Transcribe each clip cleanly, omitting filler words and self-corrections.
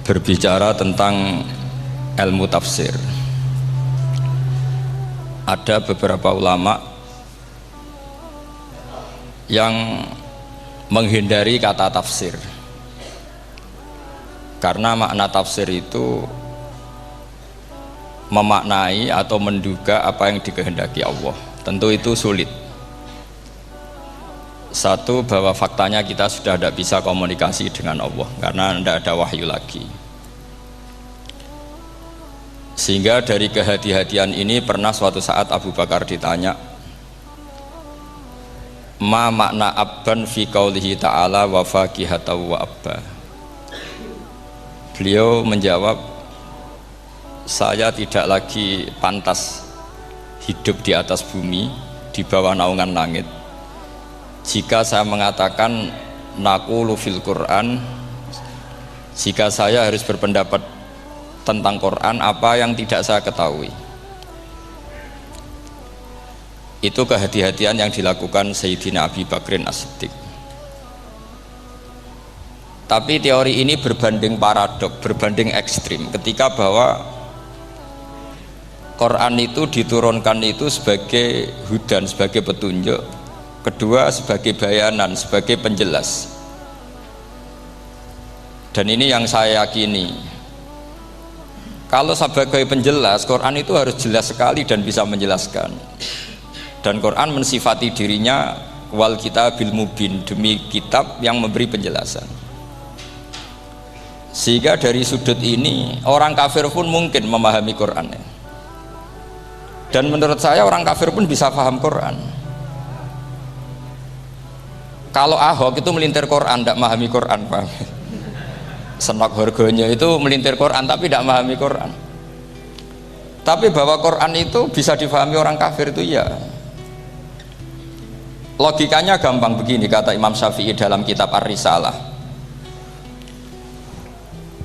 berbicara tentang ilmu tafsir. Ada beberapa ulama yang menghindari kata tafsir karena makna tafsir itu memaknai atau menduga apa yang dikehendaki Allah. Tentu itu sulit. Satu, bahwa faktanya kita sudah tidak bisa komunikasi dengan Allah karena tidak ada wahyu lagi. Sehingga dari kehati-hatian ini pernah suatu saat Abu Bakar ditanya, ma makna abban fi qaulihi ta'ala wa faqihatan wa abba. Beliau menjawab, saya tidak lagi pantas hidup di atas bumi di bawah naungan langit jika saya mengatakan naqulu fil Quran, jika saya harus berpendapat tentang Quran apa yang tidak saya ketahui. Itu kehati-hatian yang dilakukan Sayyidina Abi Bakrin As-Siddiq. Tapi teori ini berbanding paradok, berbanding ekstrim, ketika bahwa Quran itu diturunkan itu sebagai hudan, sebagai petunjuk, kedua sebagai bayanan, sebagai penjelas. Dan ini yang saya yakini, kalau sebagai penjelas, Quran itu harus jelas sekali dan bisa menjelaskan. Dan Quran mensifati dirinya wal kitabil mubin, demi kitab yang memberi penjelasan. Sehingga dari sudut ini orang kafir pun mungkin memahami Quran. Dan menurut saya orang kafir pun bisa paham Quran. Kalau Ahok itu melintir Quran, tidak memahami Quran, paham? Senok harganya itu melintir Quran tapi tidak memahami Quran. Tapi bahwa Quran itu bisa difahami orang kafir itu ya. Logikanya gampang begini, kata Imam Syafi'i dalam kitab Ar-Risalah.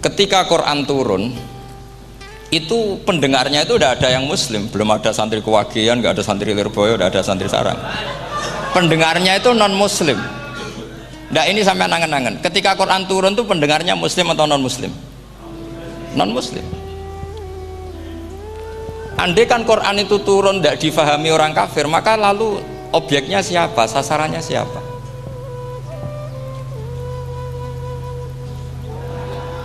Ketika Quran turun, itu pendengarnya itu tidak ada yang muslim, belum ada santri Kewagian, nggak ada santri Lirboyo, nggak ada santri Sarang. Pendengarnya itu non muslim. Nah ini sampai angan-angan, ketika Quran turun itu pendengarnya muslim atau non muslim? Non muslim. Andai kan Quran itu turun tidak difahami orang kafir, maka lalu objeknya siapa, sasarannya siapa?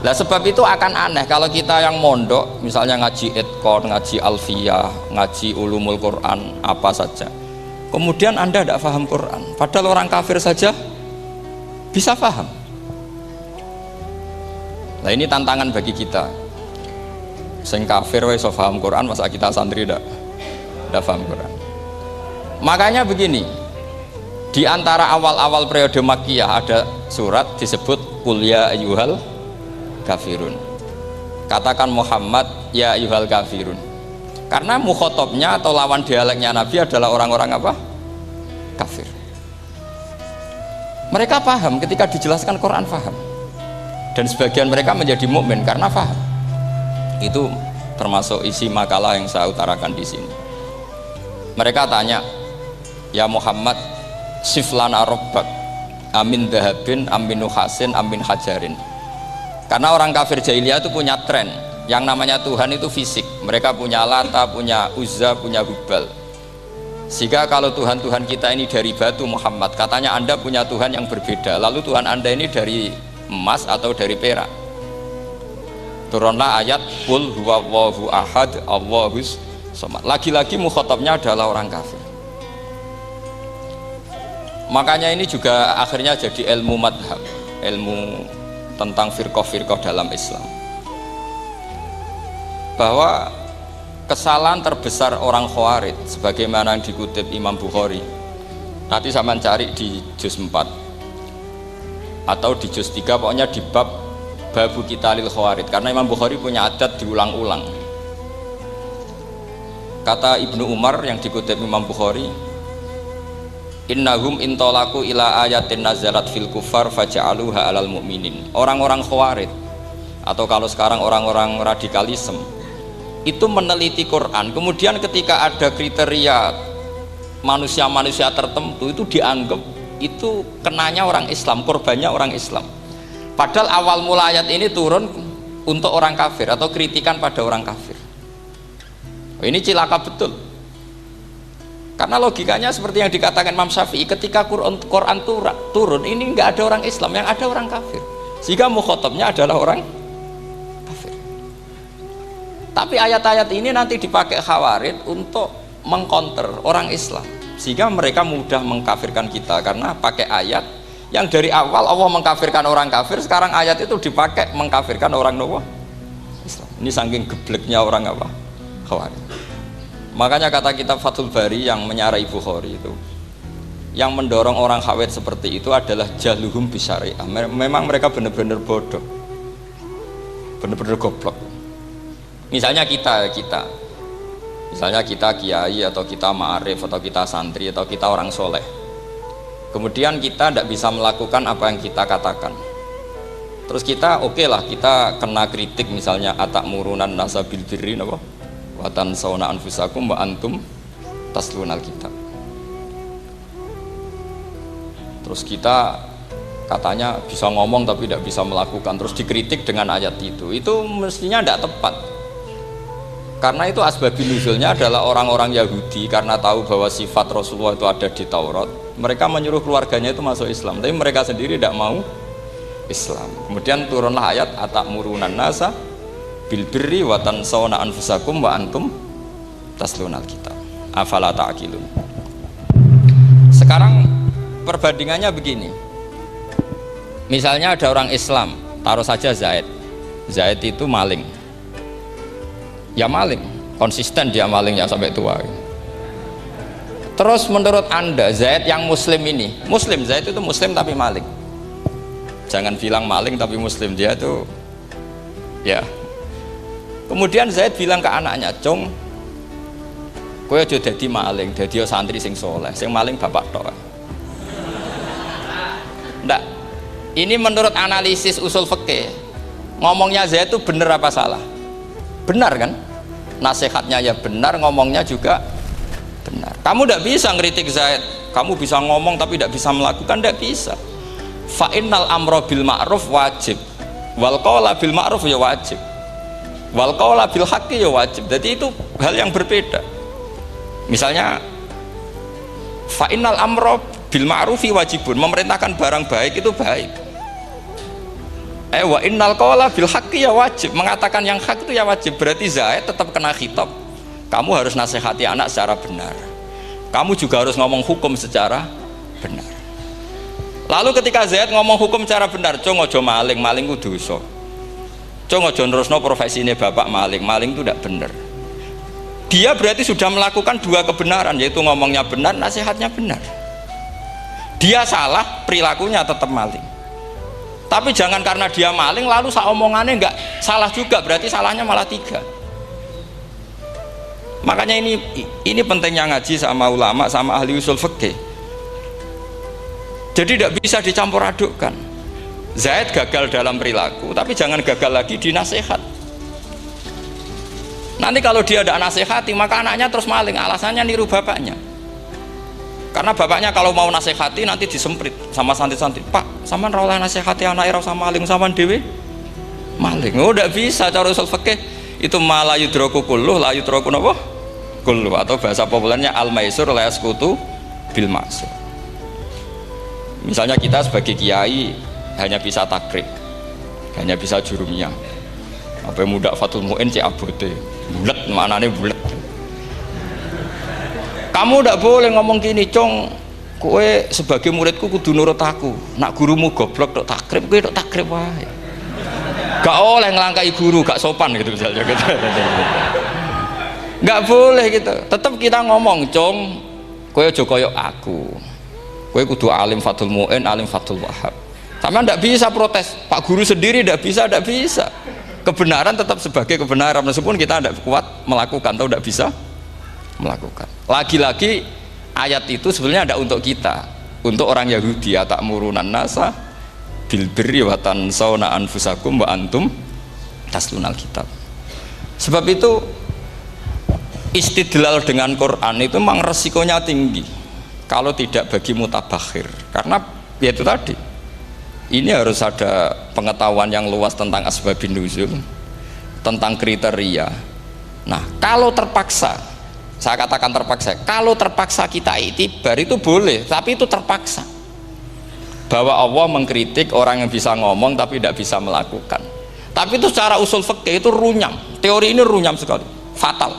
Nah sebab itu akan aneh kalau kita yang mondok, misalnya ngaji Edkon, ngaji Alfiyah, ngaji Ulumul Quran, apa saja, kemudian Anda tidak paham Quran, padahal orang kafir saja bisa paham. Nah ini tantangan bagi kita. Sing kafir wis iso paham Quran, masa kita santri tidak paham Quran. Makanya begini, di antara awal-awal periode Makkiyah ada surat disebut Qul ya ayyuhal kafirun. Katakan Muhammad ya ayyuhal kafirun. Karena mukhotabnya atau lawan dialeknya Nabi adalah orang-orang apa? Kafir. Mereka paham ketika dijelaskan Quran, paham. Dan sebagian mereka menjadi mukmin karena paham. Itu termasuk isi makalah yang saya utarakan di sini. Mereka tanya, ya Muhammad, siflana robbak, amin dahabin, amin nuhasin, amin hajarin. Karena orang kafir jahiliyah itu punya tren, yang namanya Tuhan itu fisik. Mereka punya Lata, punya Uzza, punya Hubal. Sehingga kalau Tuhan-Tuhan kita ini dari batu Muhammad, katanya Anda punya Tuhan yang berbeda. Lalu Tuhan Anda ini dari emas atau dari perak. Turunlah ayat Qul huwallahu ahad Allahus samad. Lagi-lagi mukhatabnya adalah orang kafir. Makanya ini juga akhirnya jadi ilmu madhab, ilmu tentang firqah-firqah dalam Islam. Bahwa kesalahan terbesar orang Khawarij sebagaimana yang dikutip Imam Bukhari, nanti saya mencari di juz 4 atau di juz 3, pokoknya di bab babu qitalil Khawarij, karena Imam Bukhari punya adat diulang-ulang. Kata Ibnu Umar yang dikutip Imam Bukhari, innahum intolaku ila ayatin nazalat fil kufar faja'aluha alal mu'minin. Orang-orang Khawarij atau kalau sekarang orang-orang radikalisme itu meneliti Quran, kemudian ketika ada kriteria manusia-manusia tertentu itu dianggap itu kenanya orang Islam, korbannya orang Islam. Padahal awal mula ayat ini turun untuk orang kafir atau kritikan pada orang kafir. Ini cilaka betul. Karena logikanya seperti yang dikatakan Imam Syafi'i, ketika Quran turun ini nggak ada orang Islam, yang ada orang kafir. Sehingga mukhatabnya adalah orang kafir. Tapi ayat-ayat ini nanti dipakai Khawarij untuk mengcounter orang Islam, sehingga mereka mudah mengkafirkan kita karena pakai ayat yang dari awal Allah mengkafirkan orang kafir, sekarang ayat itu dipakai mengkafirkan orang Islam. Ini saking gebleknya orang apa? Khawarij. Makanya kata kitab Fathul Bari yang menyarai Bukhari itu, yang mendorong orang Khawarij seperti itu adalah jahluhum bisyariah. Memang mereka benar-benar bodoh, benar-benar goblok. Misalnya kita kiai atau kita ma'arif atau kita santri atau kita orang soleh, kemudian kita tidak bisa melakukan apa yang kita katakan, terus kita oke lah, kita kena kritik misalnya atakmurunan nasa bil birri wa tansawna anfusakum wa antum taslunal kitab. Terus kita katanya bisa ngomong tapi tidak bisa melakukan, terus dikritik dengan ayat itu mestinya tidak tepat. Karena itu asbabun nuzulnya adalah orang-orang Yahudi karena tahu bahwa sifat Rasulullah itu ada di Taurat, mereka menyuruh keluarganya itu masuk Islam, tapi mereka sendiri tidak mau Islam. Kemudian turunlah ayat atakmurunan nasa bil birri wa tansawna anfusakum wa antum taslunal kitab afala ta'qilun. Sekarang perbandingannya begini, misalnya ada orang Islam, taruh saja Zaid itu maling, ya maling, konsisten dia malingnya sampai tua. Terus menurut Anda Zaid yang muslim ini, Zaid itu muslim tapi maling, jangan bilang maling tapi muslim, dia itu ya. Kemudian Zaid bilang ke anaknya, "Cung, kowe aja dadi maling, dadi santri sing soleh, sing maling bapak tok." Ndak. Ini menurut analisis usul fikih, ngomongnya Zaid itu benar apa salah? Benar kan? Nasihatnya ya benar, ngomongnya juga benar. Kamu tidak bisa ngeritik Zaid, kamu bisa ngomong tapi tidak bisa melakukan, tidak bisa. Fa innal amra bil ma'ruf wajib, wal qawla bil ma'ruf ya wajib, wal qawla bil haqqi ya wajib. Jadi itu hal yang berbeda. Misalnya fa innal amra bil ma'rufi wajibun, memerintahkan barang baik itu baik. Wa innal qawla bil haqqi ya wajib, mengatakan yang hak itu ya wajib. Berarti Zaid tetap kena khitab. Kamu harus nasihati anak secara benar. Kamu juga harus ngomong hukum secara benar. Lalu ketika Zaid ngomong hukum secara benar, "Cung aja maling, maling ku dosa. Cung aja nerusno profesine bapak maling itu tidak benar." Dia berarti sudah melakukan dua kebenaran, yaitu ngomongnya benar, nasihatnya benar. Dia salah, perilakunya tetap maling. Tapi jangan karena dia maling lalu omongannya enggak salah juga, berarti salahnya malah tiga. Makanya ini pentingnya ngaji sama ulama, sama ahli usul fikih. Jadi tidak bisa dicampur adukkan. Zaid gagal dalam perilaku, tapi jangan gagal lagi di nasihat. Nanti kalau dia tidak nasihati, maka anaknya terus maling, alasannya niru bapaknya. Karena bapaknya kalau mau nasihati nanti disemprit sama santri-santri, "Pak, sampean ra oleh nasihati anake ra usah maling, sampean dhewe maling." Oh, tidak bisa cara usul fikih. Itu malah yudraku kulluh la yudraku napa? Kulluh, atau bahasa populernya al-maisur la yasqutu bil ma'sur. Misalnya kita sebagai kiai hanya bisa takrib, hanya bisa jurumiyah. Apa muda Fathul Mu'in cek abote. Bulet maknane bulet. Kamu tidak boleh ngomong gini, "Cung, kowe sebagai muridku kudu nurut aku. Nak gurumu goblok tok takrib, kowe tok takrib wae. Gak oleh ngelangkai guru, gak sopan gitu misalnya gitu." Gak boleh gitu. Tetap kita ngomong, "Cung, kowe aja koyo aku. Kowe kudu alim Fathul Mu'in, alim Fathul Wahhab." Sama tidak bisa protes. Pak guru sendiri tidak bisa. Kebenaran tetap sebagai kebenaran meskipun kita tidak kuat melakukan atau tidak bisa melakukan. Lagi-lagi ayat itu sebenarnya ada untuk kita, untuk orang Yahudi, atakmurunan nasa bil birri wa tansawna anfusakum wa antum taslunal kitab. Sebab itu istidlal dengan Quran itu memang resikonya tinggi kalau tidak bagi mutabakhir, karena ya itu tadi, ini harus ada pengetahuan yang luas tentang asbabun nuzul, tentang kriteria. Nah, kalau terpaksa, saya katakan terpaksa, kalau terpaksa kita iktibar itu boleh, tapi itu terpaksa. Bahwa Allah mengkritik orang yang bisa ngomong tapi tidak bisa melakukan. Tapi itu secara usul fikih itu runyam. Teori ini runyam sekali, fatal.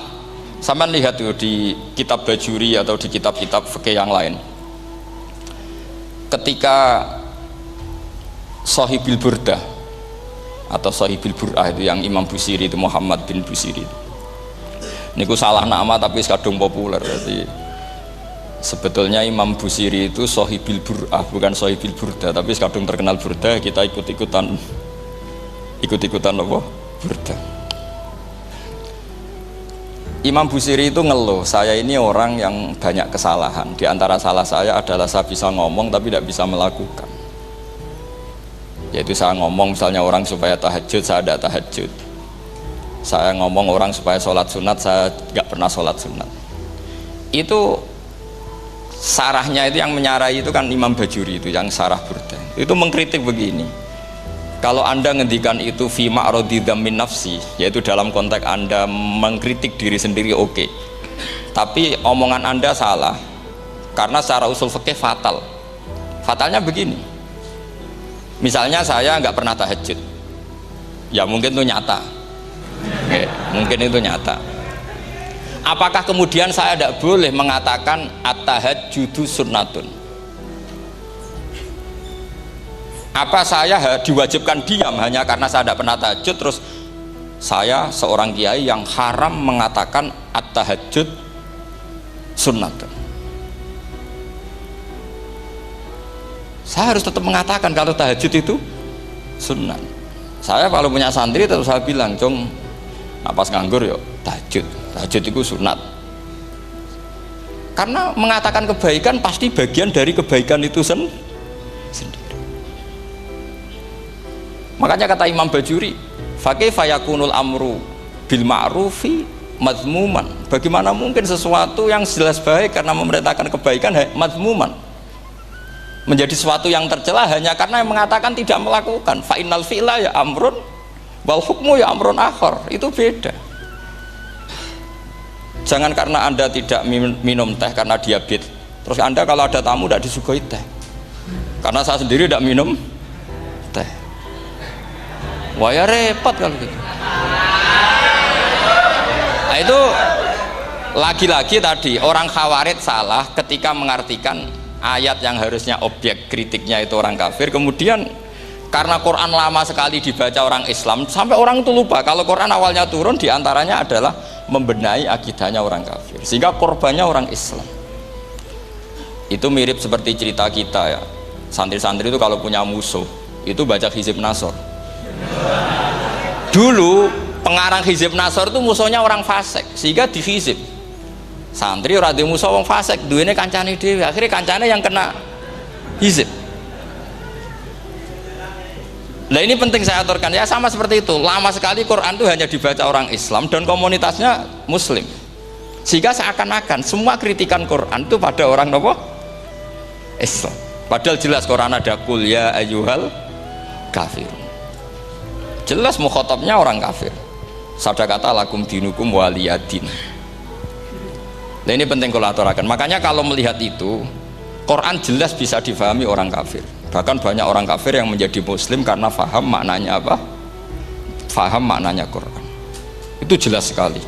Sampai lihat tuh di kitab Bajuri atau di kitab-kitab fikih yang lain. Ketika Shahibil Burdah atau Shahibil Bur'ah itu yang Imam Busiri itu, Muhammad bin Busiri itu. Niku salah nama tapi kadung populer. Jadi sebetulnya Imam Busiri itu Shahibil Bur'ah bukan Shahibil Burdah, tapi kadung terkenal Burdah, kita ikut-ikutan apa? Burdah. Imam Busiri itu ngeluh, saya ini orang yang banyak kesalahan. Di antara salah saya adalah saya bisa ngomong tapi tidak bisa melakukan. Yaitu saya ngomong misalnya orang supaya tahajud, saya tidak tahajud. Saya ngomong orang supaya sholat sunat, saya nggak pernah sholat sunat. Itu sarahnya itu yang menyarai itu kan Imam Bajuri itu yang sarah Burdah. Itu mengkritik begini. Kalau Anda ngendikan itu fi ma'radi dzammin nafsi, yaitu dalam konteks Anda mengkritik diri sendiri oke. Tapi omongan Anda salah. Karena secara usul fikih fatal. Fatalnya begini. Misalnya saya nggak pernah tahajud, ya mungkin itu nyata, mungkin itu nyata. Apakah kemudian saya tidak boleh mengatakan at-tahajjudu sunnatun? Apa saya diwajibkan diam hanya karena saya tidak pernah tahajud, terus saya seorang kiai yang haram mengatakan at-tahajjud sunnatun? Saya harus tetap mengatakan kalau tahajud itu sunnah. Saya kalau punya santri terus saya bilang, "Cung, napas nganggur yuk tahajud. Tahajud itu sunat." Karena mengatakan kebaikan pasti bagian dari kebaikan itu sendiri. Makanya kata Imam Bajuri, "Fakaifa yakunul amru bil ma'rufi mazmuman." Bagaimana mungkin sesuatu yang jelas baik karena memerintahkan kebaikan mazmuman menjadi sesuatu yang tercela hanya karena yang mengatakan tidak melakukan. Fa innal fi'la ya amrun wal hukmu ya amrun akhar. Itu beda. Jangan karena Anda tidak minum teh karena diabetes, terus Anda kalau ada tamu tidak disuguhi teh. Karena saya sendiri tidak minum teh. Wah ya repot kalau gitu. Nah itu lagi-lagi tadi orang Khawarij salah ketika mengartikan ayat yang harusnya objek kritiknya itu orang kafir, kemudian karena Quran lama sekali dibaca orang Islam sampai orang itu lupa kalau Quran awalnya turun diantaranya adalah membenahi akidahnya orang kafir, sehingga korbannya orang Islam. Itu mirip seperti cerita kita ya, santri-santri itu kalau punya musuh itu baca Hizib Nasor. Dulu pengarang Hizib Nasor itu musuhnya orang fasik, sehingga dihizib. Santri ora duwe musuh wong fasik, duwene kancane dhewe, akhirnya kancane yang kena hizib. Nah ini penting saya aturkan ya, sama seperti itu. Lama sekali Quran itu hanya dibaca orang Islam dan komunitasnya Muslim, sehingga seakan-akan semua kritikan Quran itu pada orang nopo Islam. Padahal jelas Quran ada kul ya ayyuhal kafir. Jelas mukhatabnya orang kafir. Sadaqata lakum dinukum waliyadin. Nah ini penting kalau aturakan. Makanya kalau melihat itu, Quran jelas bisa difahami orang kafir. Bahkan banyak orang kafir yang menjadi Muslim karena faham maknanya apa? Faham maknanya Quran. Itu jelas sekali.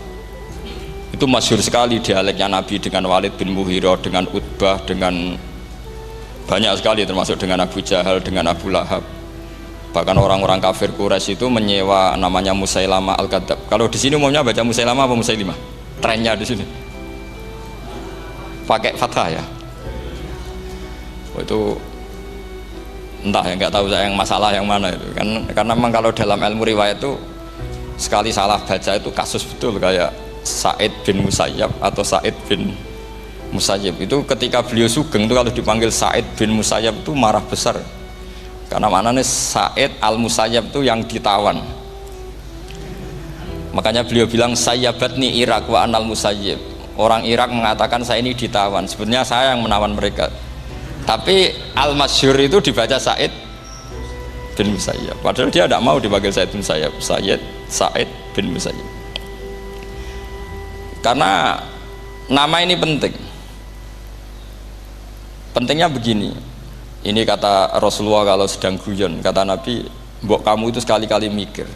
Itu masyhur sekali dialeknya Nabi dengan Walid bin Mughirah, dengan Utbah, dengan banyak sekali termasuk dengan Abu Jahal, dengan Abu Lahab. Bahkan orang-orang kafir Quraisy itu menyewa namanya Musailamah Al-Kadzab. Kalau di sini umumnya baca Musailamah apa Musailimah? Trennya di sini pakai fathah ya. Oh, itu entah ya, nggak tahu saya yang masalah yang mana itu kan, karena memang kalau dalam ilmu riwayat itu sekali salah baca itu kasus betul, kayak Sa'id bin Musayyab atau Sa'id bin Musayyib itu ketika beliau sugeng itu kalau dipanggil Sa'id bin Musayyab itu marah besar, karena maknanya Sa'id al-Musayyab itu yang ditawan. Makanya beliau bilang sayyabatni Irak wa anal Musayyib. Orang Irak mengatakan saya ini ditawan, sebenarnya saya yang menawan mereka. Tapi al-masyhur itu dibaca Sa'id bin Musayyab, padahal dia tidak mau dipanggil Sa'id bin Musayyab, Sa'id bin Musayyib. Karena nama ini penting. Pentingnya begini. Ini kata Rasulullah kalau sedang guyon, kata Nabi, mbok kamu itu sekali-kali mikir,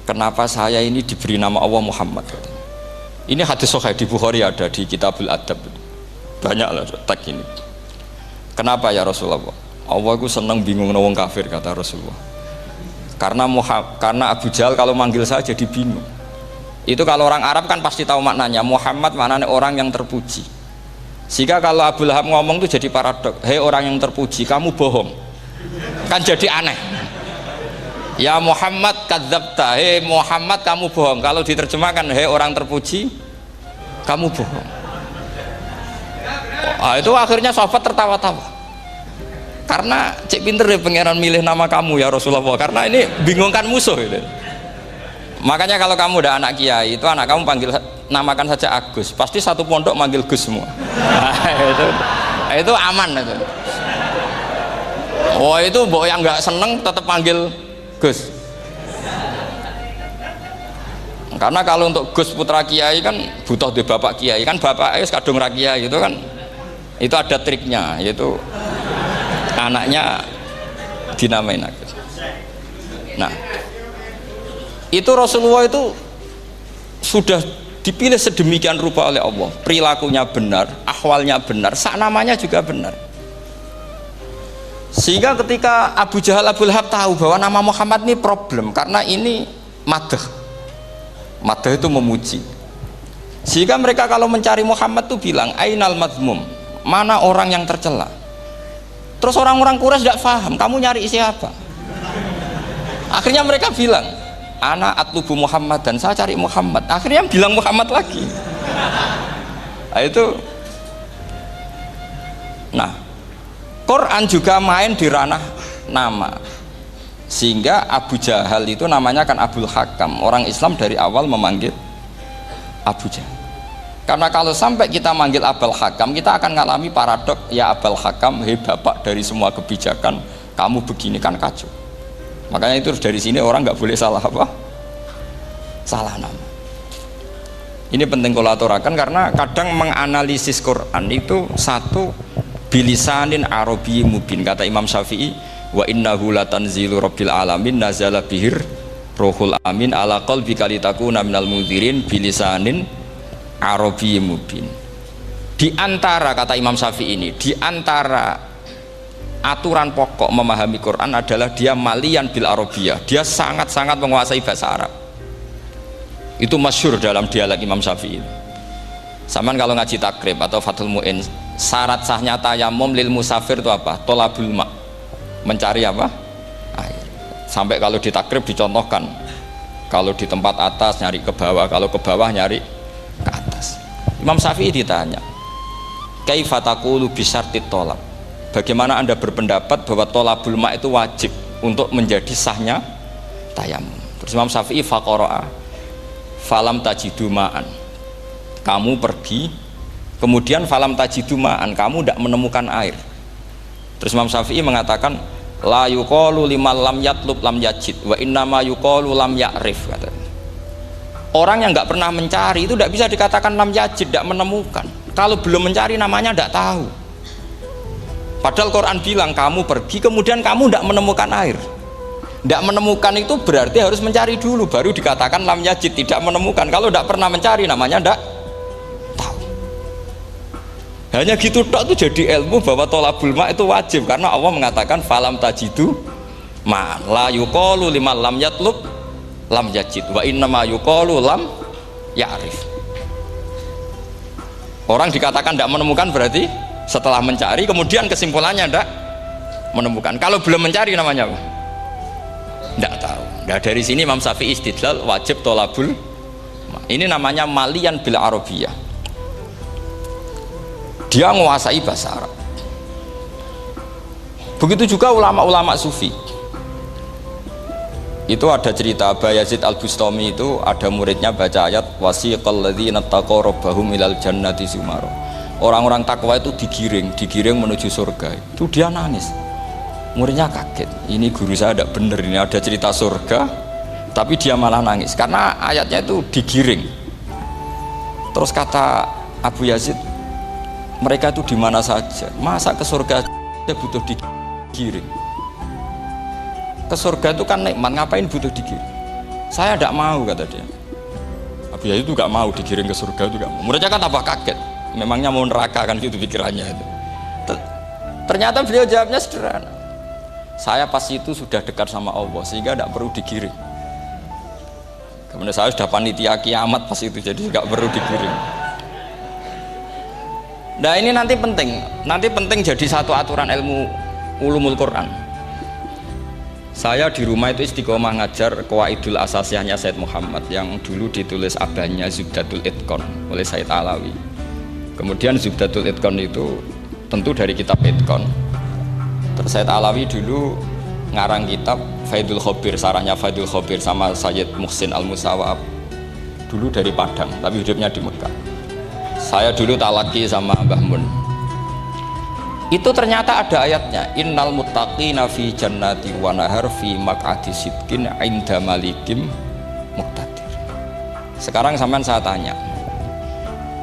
kenapa saya ini diberi nama Allah Muhammad, katanya. Ini hadis sahih di Bukhari, ada di Kitabul Adab. Banyaklah tag ini. Kenapa ya Rasulullah? Allah itu senang bingung wong kafir, kata Rasulullah. Karena Abu Jahal kalau manggil saya jadi bingung. Itu kalau orang Arab kan pasti tahu maknanya. Muhammad maknanya orang yang terpuji. Sehingga kalau Abu Lahab ngomong itu jadi paradok. Hei orang yang terpuji, kamu bohong. Kan jadi aneh. Ya Muhammad kadzabta. Hei Muhammad kamu bohong. Kalau diterjemahkan hei orang terpuji, kamu bohong. Itu akhirnya sahabat tertawa-tawa. Karena cek pinter deh pangeran milih nama kamu ya Rasulullah. Karena ini bingungkan musuh gitu. Makanya kalau kamu udah anak kiai, itu anak kamu panggil namakan saja Agus. Pasti satu pondok manggil Gus semua. Itu aman itu. Oh itu mbok yang nggak seneng tetap panggil Gus. Karena kalau untuk Gus putra kiai kan butuh di bapak kiai, kan bapak ayus kadung ra kiai itu kan. Itu ada triknya, yaitu anaknya dinamain Agus. Nah, itu Rasulullah itu sudah dipilih sedemikian rupa oleh Allah, perilakunya benar, ahwalnya benar, sak namanya juga benar. Sehingga ketika Abu Jahal, Abu Lahab tahu bahwa nama Muhammad ini problem, karena ini madah itu memuji. Sehingga mereka kalau mencari Muhammad tuh bilang ainal madmum, mana orang yang tercela. Terus orang-orang Quraisy tidak paham, kamu nyari siapa? Akhirnya mereka bilang, ana atlubu Muhammad, dan saya cari Muhammad. Akhirnya bilang Muhammad lagi. Nah, itu. Nah, Quran juga main di ranah nama. Sehingga Abu Jahal itu namanya kan Abul Hakam. Orang Islam dari awal memanggil Abu Jahal. Karena kalau sampai kita manggil Abul Hakam, kita akan mengalami paradok, ya Abul Hakam, hei bapak dari semua kebijakan, kamu begini kan kacau. Makanya itu dari sini orang nggak boleh salah apa? Salah nama. Ini penting kalau aturakan, karena kadang menganalisis Quran itu satu bilisanin arabi mubin, kata Imam Syafi'i, wa innahu latanzilu rabbil alamin nazala bihir rohul amin ala qalbika litakuna minal mudhirin bilisanin arabi mubin. Di antara, kata Imam Syafi'i ini, di antara aturan pokok memahami Quran adalah dia malian bil arabiyah, dia sangat-sangat menguasai bahasa Arab. Itu masyhur dalam dialog Imam Syafi'i. Saman kalau ngaji takrib atau Fathul Mu'in, syarat sahnya tayamum lil musafir itu apa? Tolabul ma, mencari apa? Air. Sampai kalau di takrib dicontohkan, kalau di tempat atas nyari ke bawah, kalau ke bawah nyari ke atas. Imam Syafi'i ditanya, kaifa taqulu bi syartit tolab, bagaimana anda berpendapat bahwa tolabul ma itu wajib untuk menjadi sahnya tayamum? Terus Imam Syafi'i faqara'a falam tajidu ma'an, kamu pergi kemudian falam tajidu ma'an, kamu tidak menemukan air. Terus Imam Syafi'i mengatakan la yuqalu liman lam yatlub lam yajid wa innama yuqalu lam ya'rif, katanya. Orang yang nggak pernah mencari itu tidak bisa dikatakan lam yajid, tidak menemukan. Kalau belum mencari namanya tidak tahu. Padahal Quran bilang kamu pergi kemudian kamu tidak menemukan air. Tidak menemukan itu berarti harus mencari dulu baru dikatakan lam yajid, tidak menemukan. Kalau tidak pernah mencari namanya tidak tahu. Hanya gitu tok itu jadi ilmu bahwa tolabul ma itu wajib, karena Allah mengatakan falam tajidu ma la yuqalu liman lam yatlub lam yajid wa innama yuqalu lam ya'rif. Orang dikatakan tidak menemukan berarti setelah mencari kemudian kesimpulannya tidak menemukan. Kalau belum mencari namanya apa? Tidak tahu. Nah, dari sini Imam Syafi'i istidlal wajib tolabul. Ini namanya malian bil arabiyah. Dia menguasai bahasa Arab. Begitu juga ulama-ulama sufi. Itu ada cerita Bayazid Al-Bustami, itu ada muridnya baca ayat wasiqal ladzina taqaw rabbahum ilal jannati zumara. Orang-orang takwa itu digiring menuju surga. Itu dia nangis. Muridnya kaget, ini guru saya tidak benar, ini ada cerita surga Tapi dia malah nangis karena ayatnya itu digiring. Terus kata Abu Yazid, mereka itu di mana saja, masa ke surga aja butuh digiring? Ke surga itu kan nikmat, ngapain butuh digiring? Saya tidak mau, kata dia. Abu Yazid itu gak mau digiring ke surga, itu gak mau. Mereka kan tambah kaget, memangnya mau neraka kan, itu pikirannya itu. Ternyata beliau jawabnya sederhana, saya pas itu sudah dekat sama Allah sehingga tidak perlu digiring. Kemudian saya sudah panitia kiamat pas itu, jadi nggak perlu digiring. Nah ini nanti penting jadi satu aturan ilmu ulumul Quran. Saya di rumah itu istiqomah ngajar Qawaidul Asasiyahnya Said Muhammad yang dulu ditulis abahnya Zubdatul Itqan oleh Said Alawi. Kemudian Zubdatul Itqan itu tentu dari kitab Itqan. Terus Said Alawi dulu ngarang kitab Faidul Khobir, sarahnya Faidul Khobir sama Sayyid Muhsin Al-Musawab, dulu dari Padang tapi hidupnya di Mekah. Saya dulu talaki sama Mbah Mun, itu ternyata ada ayatnya, innal muttaqina fi jannati wa nahar fi maq'adi sidqin 'inda malikim muqtadir. Sekarang sampean saya tanya,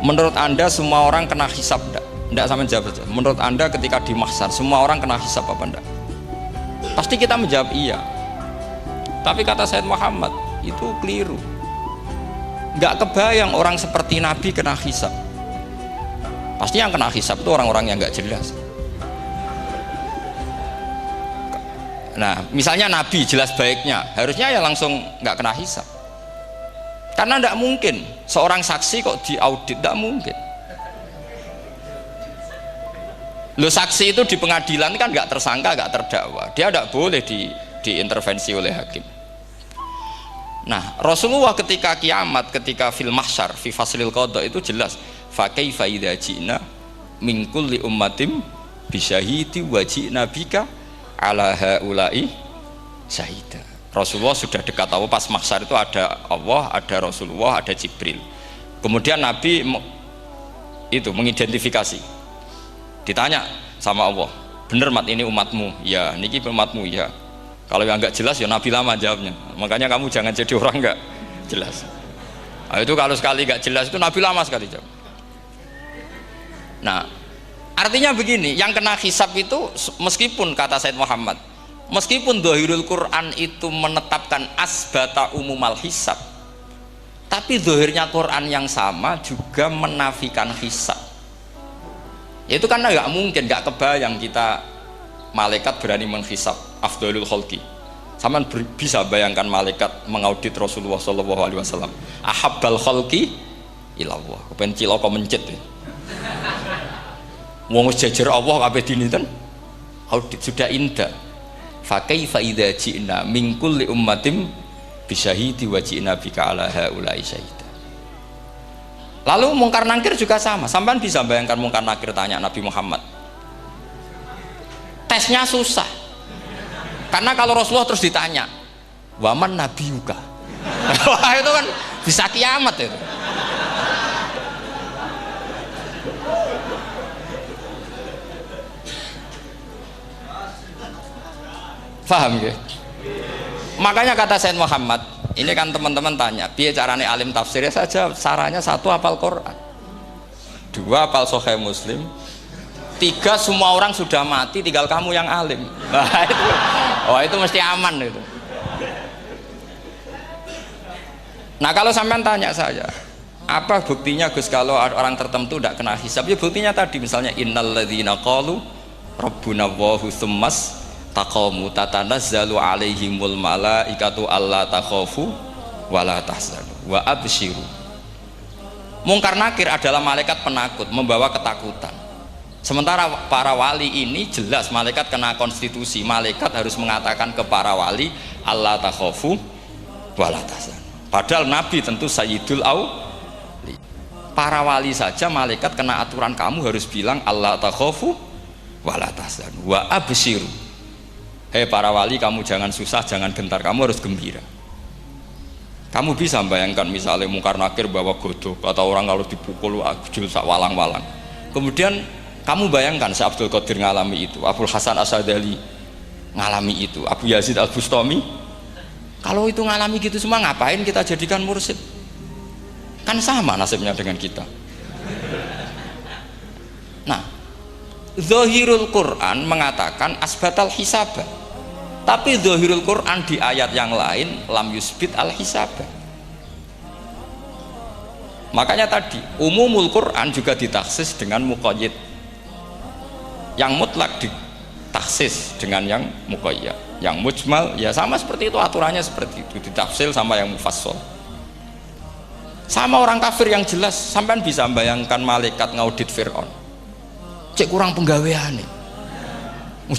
menurut anda semua orang kena hisab enggak? Enggak, sampean jawab saja. Menurut anda ketika di mahsyar semua orang kena hisab apa enggak? Pasti kita menjawab iya. Tapi kata Said Muhammad itu keliru. Enggak kebayang orang seperti Nabi kena hisab. Pasti yang kena hisab itu orang-orang yang enggak jelas. Nah, misalnya Nabi jelas baiknya, harusnya ya langsung nggak kena hisab. Karena tidak mungkin seorang saksi kok diaudit, tidak mungkin. Lo saksi itu di pengadilan kan nggak tersangka, nggak terdakwa, dia tidak boleh diintervensi oleh hakim. Nah, Rasulullah ketika kiamat, ketika fil mahsyar, fi faslil qada itu jelas, fa kaifa idza ji'na min kulli ummatin bisyahidi wa ji'na bika ala haula'i syahida. Rasulullah sudah dekat Allah, pas mahsyar itu ada Allah, ada Rasulullah, ada Jibril. Kemudian Nabi itu mengidentifikasi, ditanya sama Allah, bener mat ini umatmu? Ya, niki umatmu ya. Kalau yang nggak jelas ya Nabi lama jawabnya. Makanya kamu jangan jadi orang nggak jelas. Nah, itu kalau sekali nggak jelas itu Nabi lama sekali jawab. Nah, artinya begini, yang kena hisab itu meskipun kata Said Muhammad, meskipun Dhahirul Quran itu menetapkan asbata umumal hisab, tapi zahirnya Quran yang sama juga menafikan hisab. Itu karena nggak mungkin, nggak kebayang kita malaikat berani menghisab afdalul khalqi. Sama bisa bayangkan malaikat mengaudit Rasulullah SAW, ahabbal khalqi ilallah, kepen cilaka mencit ya. Wong jajar Allah kabeh dinten audit sudah indah. Fa kaifa idza ji'na min kulli ummatin bisyahidi wa ji'na bika ala haula'i syahida. Lalu mungkar nakir juga sama. Sampean bisa bayangkan mungkar nakir tanya Nabi Muhammad. Tesnya susah. Karena kalau Rasulullah terus ditanya, "Waman nabiyuka?" Wah, itu kan bisa kiamat itu. Paham ya? Makanya kata Said Muhammad, ini kan teman-teman tanya, biar caranya alim tafsirnya saja, sarannya satu hafal Quran, dua hafal Sahih Muslim, tiga semua orang sudah mati, tinggal kamu yang alim. Nah, itu mesti aman itu. Nah kalau sampean tanya saya, apa buktinya Gus kalau orang tertentu tidak kena hisab? Ya buktinya tadi, misalnya innalladzina qalu rabbuna Allahu tsummas taqamu tatanazzalu alaihimul malaikatu alla takhafu wala tahzanu wa absyiru. Mungkar nakir adalah malaikat penakut, membawa ketakutan. Sementara para wali ini jelas malaikat kena konstitusi, malaikat harus mengatakan ke para wali alla takhafu wala tahzanu. Padahal Nabi tentu sayyidul auli. Para wali saja malaikat kena aturan, kamu harus bilang alla takhafu wala tahzanu wa absyiru. Hei para wali, kamu jangan susah, jangan gentar, kamu harus gembira. Kamu bisa bayangkan misalnya mungkar nakir bawa godok, atau orang kalau dipukul jul sak walang-walang. Kemudian kamu bayangkan si Abdul Qadir ngalami itu, Abdul Hasan Asadali ngalami itu, Abu Yazid Al Bustami Kalau itu ngalami gitu semua, ngapain kita jadikan mursyid? Kan sama nasibnya dengan kita. Nah, zahirul Quran mengatakan asbatal hisabah, tapi zahirul Quran di ayat yang lain lam yusbit al hisabah. Makanya tadi umumul Quran juga ditaksis dengan muqayyid, yang mutlak ditaksis dengan yang muqayyad, yang mujmal ya sama seperti itu, aturannya seperti itu, ditafsir sama yang mufassal. Sama orang kafir yang jelas, sampean bisa bayangkan malaikat ngaudit Fir'aun, cek kurang penggaweane,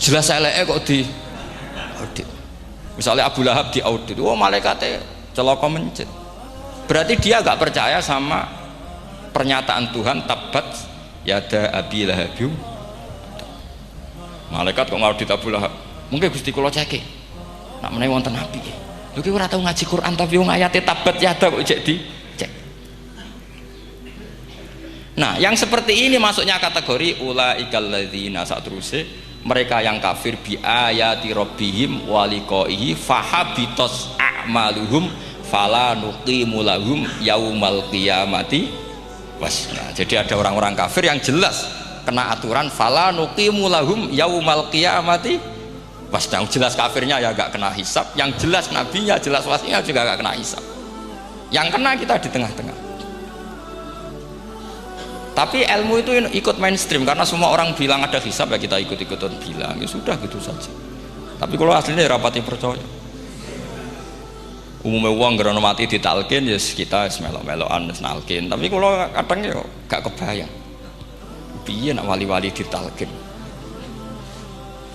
jelas eleke kok di audit. Misalnya Abu Lahab di audit, wah malaikatnya celaka mencit, berarti dia gak percaya sama pernyataan Tuhan tabat yada abi lahabim. Malaikat kok ngaudit Abu Lahab, mungkin Gusti kula ceke nak menawi wonten nabi lho ki ora tau ngaji Quran tapi wong ayate tabat yada kok cek di cek. Nah yang seperti ini masuknya kategori ulaikal ladzina, sateruse mereka yang kafir bi ayati rabbihim wa liqaihi fahabitos a'maluhum fala nuqimu lahum yaumal qiyamati wasna. Jadi ada orang-orang kafir yang jelas kena aturan fala nuqimu lahum yaumal qiyamati wasna. Jelas kafirnya ya gak kena hisab, yang jelas nabinya, jelas wasinya juga gak kena hisab, yang kena kita di tengah-tengah. Tapi ilmu itu ikut mainstream karena semua orang bilang ada hisab, ya kita ikut-ikutan bilang, ya sudah gitu saja. Tapi kalau aslinya rapati percaya. Umumnya uang gerono mati ditalkin ya kita melok-melokan nalkin, tapi kalau kadang ya gak kebayang piye nak wali-wali ditalkin.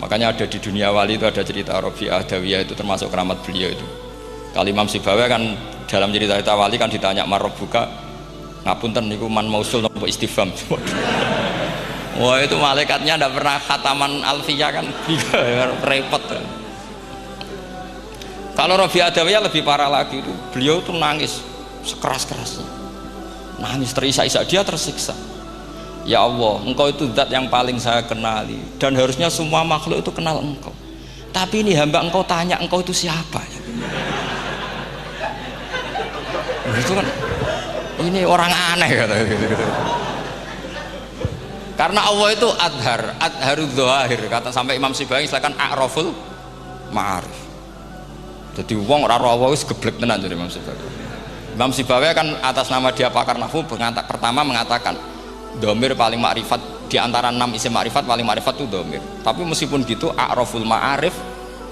Makanya ada di dunia wali itu ada cerita Rabi'ah Adawiyah, itu termasuk keramat beliau itu. Kali Imam Sibawi kan dalam cerita wali kan ditanya marabbuka, ngapunten niku man mausul nopo istifham. Wah itu malaikatnya ndak pernah khataman alfiyah kan, repot. Kalau Rabi'ah Adawiyah lebih parah lagi, itu beliau tuh nangis sekeras-kerasnya, nangis terisak-isak, dia tersiksa. Ya Allah, engkau itu zat yang paling saya kenali dan harusnya semua makhluk itu kenal engkau, tapi ini hamba engkau tanya engkau itu siapa ya? Itu kan ini orang aneh kata gitu. Karena Allah itu adharud dzahir, kata sampai Imam Sibawi silakan a'raful ma'arif. Jadi wong ora ora wis geblek tenan dari Imam Sibawi. Imam Sibawi kan atas nama dia pakar nahwu pertama mengatakan domir paling makrifat di antara 6 isim makrifat, paling makrifat itu domir. Tapi meskipun gitu a'raful ma'arif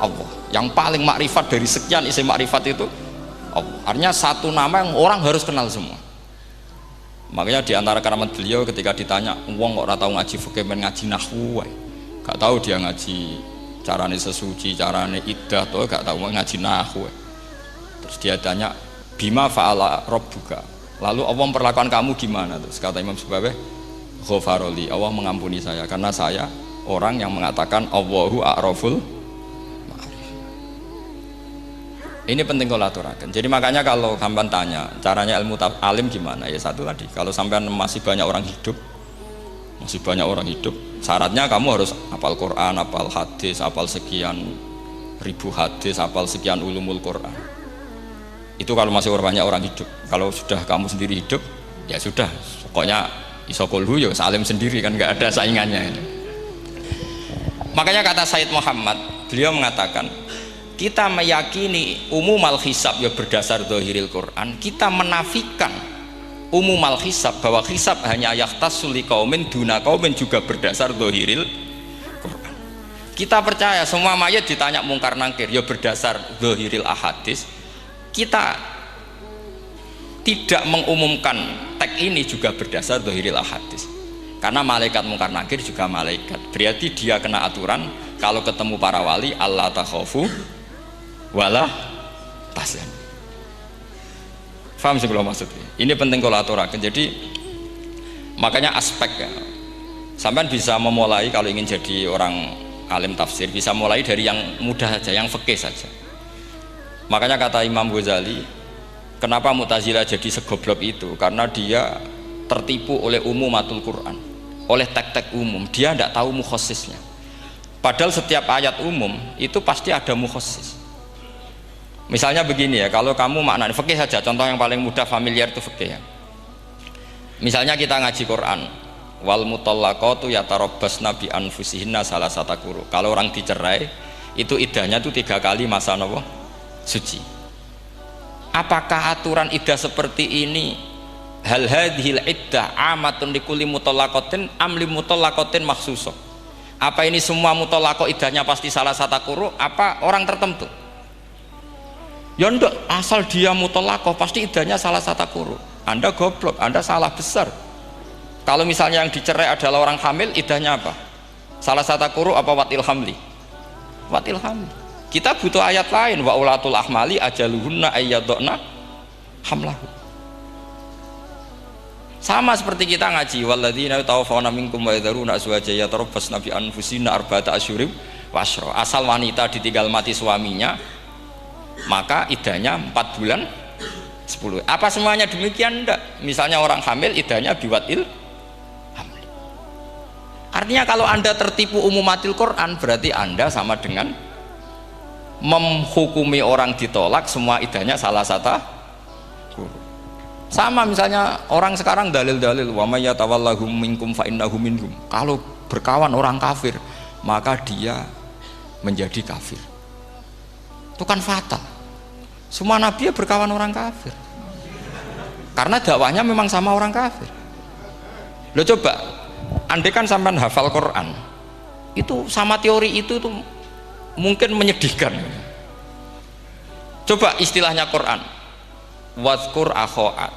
Allah, yang paling makrifat dari sekian isim makrifat itu Allah. Artinya satu nama yang orang harus kenal semua. Makanya di antara keramat beliau ketika ditanya wong kok ora tau ngaji fikih men ngaji nahwu wae, gak tahu dia ngaji carane sesuci, carane iddah, tuh gak tahu ngaji nahwu. Terus dia tanya bima fa'ala rabbuka, lalu Allah memperlakukan kamu gimana? Terus kata Imam Sibawi, ghafaroli, Allah mengampuni saya karena saya orang yang mengatakan Allahu a'raful ma'arif. Ini penting kalau aturakan. Jadi makanya kalau sampean tanya caranya ilmu alim gimana, ya satu tadi, kalau sampean masih banyak orang hidup, syaratnya kamu harus hafal Quran, hafal hadis, hafal sekian ribu hadis, hafal sekian ulumul Quran. Itu kalau masih banyak orang hidup. Kalau sudah kamu sendiri hidup, ya sudah, pokoknya isokolhu ya salim sendiri kan, nggak ada saingannya ini. Makanya kata Said Muhammad, beliau mengatakan kita meyakini umum al-hisab ya berdasar zahiril Quran, kita menafikan umum al-hisab bahwa hisab hanya yahtassul liqaumin duna qaumin juga berdasar zahiril Quran. Kita percaya semua mayat ditanya mungkar nangkir ya berdasar zahiril ahadis. Kita tidak mengumumkan teks ini juga berdasar zahiril ahadis, karena malaikat mungkar nakir juga malaikat, berarti dia kena aturan kalau ketemu para wali Allah takhafu wala tahzan. Faham sih kalau maksudnya? Ini penting kalau aturakan. Jadi makanya aspek ya, sampean bisa memulai kalau ingin jadi orang alim tafsir bisa mulai dari yang mudah saja, yang fikih saja. Makanya kata Imam Ghazali, kenapa Mu'tazilah jadi segoblok itu? Karena dia tertipu oleh umumatul Quran, oleh teks-teks umum. Dia tidak tahu mukhosisnya. Padahal setiap ayat umum itu pasti ada mukhossis. Misalnya begini ya, kalau kamu maknanya fikih saja, contoh yang paling mudah familiar itu fikih ya. Misalnya kita ngaji Quran, wal mutallaqatu yatarabbasna bi anfusihinna salasata quru. Kalau orang dicerai, itu iddahnya itu 3 kali masa nopo suci. Apakah aturan iddah seperti ini hal hadhil iddah amatun likulli mutallaqatin am li mutallaqatin makhsusah? Apa ini semua mutallaqah iddahnya pasti salasata quru apa orang tertentu? Ya enggak, asal dia mutallaqah pasti iddahnya salasata quru. Anda goblok, Anda salah besar. Kalau misalnya yang dicerai adalah orang hamil, iddahnya apa? Salasata quru apa watil hamli? Watil hamli. Kita butuh ayat lain, wa ulatul ahmali ajaluhunna ayyadna hamlahu. Sama seperti kita ngaji walladzina tawaffawna minkum wa yadharuna azwajan yatarabbasna bi anfusina arba'ata asyhurin wa asyra. Asal wanita ditinggal mati suaminya, maka iddahnya 4 bulan 10. Apa semuanya demikian? Enggak. Misalnya orang hamil iddahnya biwatil hamil. Artinya kalau Anda tertipu umumatil Quran, berarti Anda sama dengan menghukumi orang ditolak semua iddahnya salah satu guru. Sama misalnya orang sekarang dalil-dalil wa may yatawallahum minkum fa innahu minhum. Kalau berkawan orang kafir, maka dia menjadi kafir. Itu kan fatal. Semua nabi ya berkawan orang kafir karena dakwahnya memang sama orang kafir. Lo coba andai kan sampean hafal Quran itu sama teori itu tuh mungkin menyedihkan. Coba istilahnya Quran wadhkur akho'at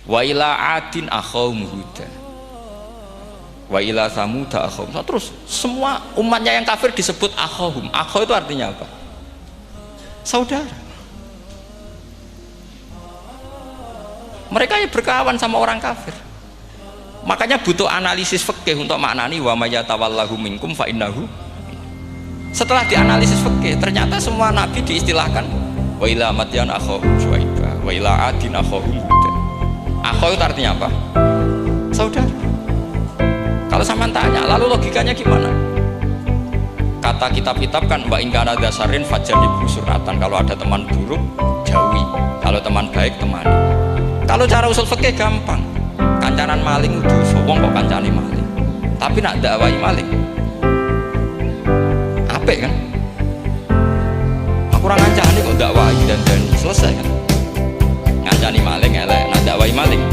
wa ila adin akhawum huda wa ila samuda akhawum. Terus semua umatnya yang kafir disebut akhawum. Akhaw itu artinya apa? Saudara. Mereka ya berkawan sama orang kafir. Makanya butuh analisis fikih untuk maknani wa may yatawallahu minkum fa innahu. Setelah dianalisis fikih, ternyata semua nabi diistilahkan wa ila madyan akhahum syuaiba wa ila adin akhahum huda. Akhaw itu artinya apa? Saudara. Kalau sampean tanya, lalu logikanya gimana? Kata kitab-kitab kan mbak ingkana dasarin fajani busuratan. Kalau ada teman buruk jauhi, kalau teman baik temani. Kalau cara usul fikih gampang, kancanan maling udah sowong kok kancani maling, tapi nak dakwai maling apik kan? Aku orang ngancani kok dakwai dan selesai kan? Ngancani maling elek, nak dakwai maling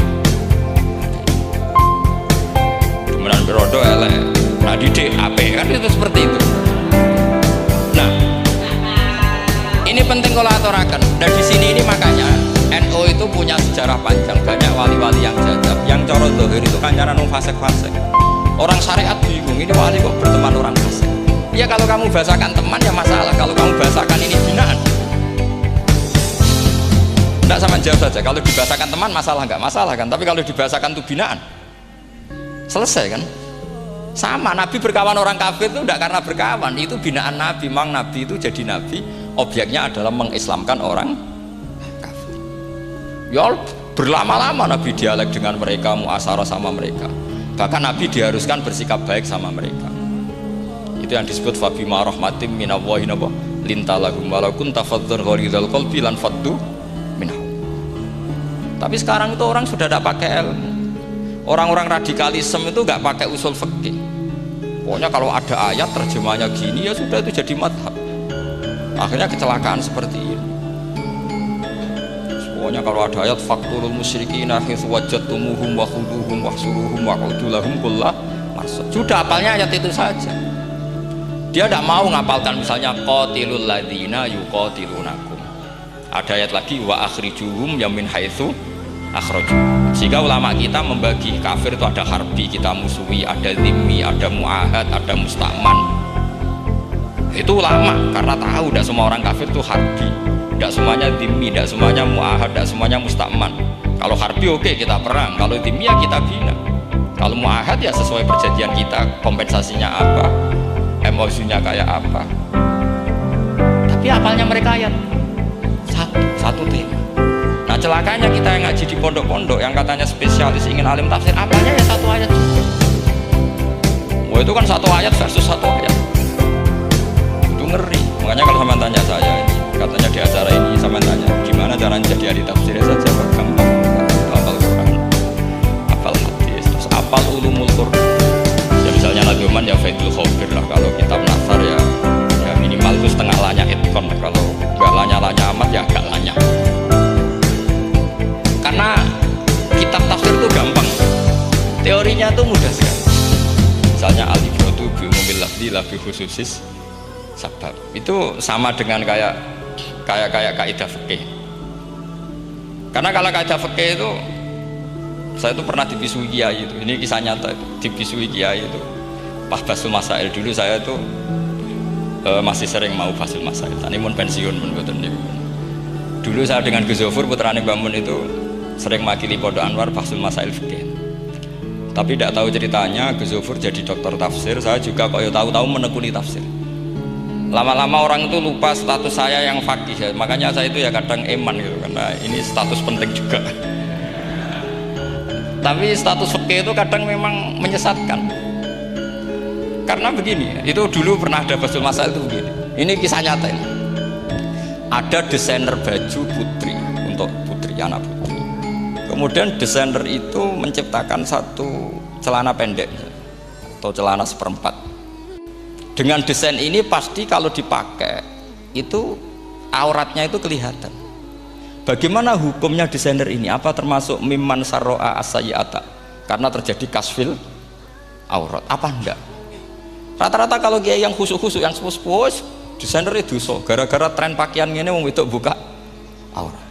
demenan berodo elek, nak didik apik kan? Itu seperti itu. Nah, ini penting kalau aturakan. Dan di sini ini makanya NU itu punya sejarah panjang, banyak wali-wali yang jajab, yang coro dohir itu kancanan fasek-fasek. Orang syariat bingung, ini wali kok berteman orang fasek. Ya kalau kamu bahasakan teman ya masalah, kalau kamu bahasakan ini binaan. Tidak sama jawab saja, kalau dibahasakan teman masalah nggak masalah kan, tapi kalau dibahasakan itu binaan, selesai kan? Sama, Nabi berkawan orang kafir itu tidak karena berkawan, itu binaan Nabi. Memang Nabi itu jadi Nabi, objeknya adalah mengislamkan orang kafir. Ya berlama-lama Nabi dialek dengan mereka, muasyarah sama mereka. Bahkan Nabi diharuskan bersikap baik sama mereka. Itu yang disebut fabima rahmatim minallahi lintalahum walau kunta fadzan ghalidhal qalbi lan faddu minhu. Tapi sekarang itu orang sudah tidak pakai ilmu. Orang-orang radikalisme itu nggak pakai usul fikih. Pokoknya kalau ada ayat terjemahnya gini ya sudah itu jadi madhab. Akhirnya kecelakaan seperti ini. Pokoknya kalau ada ayat faqtulul musyrikin haitsu wajadtumuhum wa khuduhum wahsuruhum wa qudulahum kullah marsad. Sudah hafalnya ayat itu saja. Dia tidak mau ngapalkan misalnya qatilul ladzina yuqatilunakum. Ada ayat lagi wa akhrijuhum yamin haitsu akhraju. Sehingga ulama kita membagi kafir itu ada harbi, kita musuhi, ada dhimmi, ada mu'ahad, ada musta'man. Itu ulama karena tahu tidak semua orang kafir itu harbi, tidak semuanya dhimmi, tidak semuanya mu'ahad, tidak semuanya musta'man. Kalau harbi oke, kita perang, kalau dhimmi ya kita bina, kalau mu'ahad ya sesuai perjanjian kita, kompensasinya apa, emosinya kayak apa. Tapi apalnya mereka ayat satu tema. Nah celakanya kita yang ngaji di pondok-pondok yang katanya spesialis ingin alim tafsir, apanya ya satu ayat juga. Wah itu kan satu ayat versus satu ayat, itu ngeri. Makanya kalau sama tanya saya katanya di acara ini sama tanya gimana caranya jadi ahli tafsir saja gampang, hafal Quran, hafal hadis, terus hafal ulumul Quran. Ya misalnya Nadoman ya Faidul Khobir lah, kalau kitab Nasar ya minimal itu setengah lanya itkon, kalau nggak lanya-lanya amat ya agak lanya. Karena kitab tafsir itu gampang, teorinya tuh mudah sekali. Misalnya al-ibratu bi umumil lafzi la bi khususis sabab, itu sama dengan kayak kaidah fikih. Karena kalau kaidah fikih itu saya itu pernah dibisui kiai itu, ini kisah nyata itu, dibisui kiai itu pas basul masail. Dulu saya itu masih sering mau basul masail, ini mun pensiun mun boten niku. Dulu saya dengan Gus Zofur putrane Mbah Mun itu sering makili Pondok Anwar basul masail fikih. Tapi tidak tahu ceritanya Gus Zofur jadi dokter tafsir, saya juga kok ya tahu-tahu menekuni tafsir. Lama-lama orang itu lupa status saya yang fakih ya. Makanya saya itu ya kadang eman gitu, karena ini status penting juga. Tapi status fikih itu kadang memang menyesatkan. Karena begini, itu dulu pernah ada basul masail itu begini. Ini kisah nyata ini. Ada desainer baju putri untuk putri, anak putri. Kemudian desainer itu menciptakan satu celana pendek atau celana seperempat. Dengan desain ini pasti kalau dipakai itu auratnya itu kelihatan. Bagaimana hukumnya desainer ini? Apa termasuk mimman sarro'a as-sayyi'ata? Karena terjadi kasfil aurat. Apa enggak? Rata-rata kalau kiai yang khusyuk-khusyuk, yang sepuh-sepuh, desainer itu dosa. Gara-gara tren pakaian ini wong wedok buka aurat.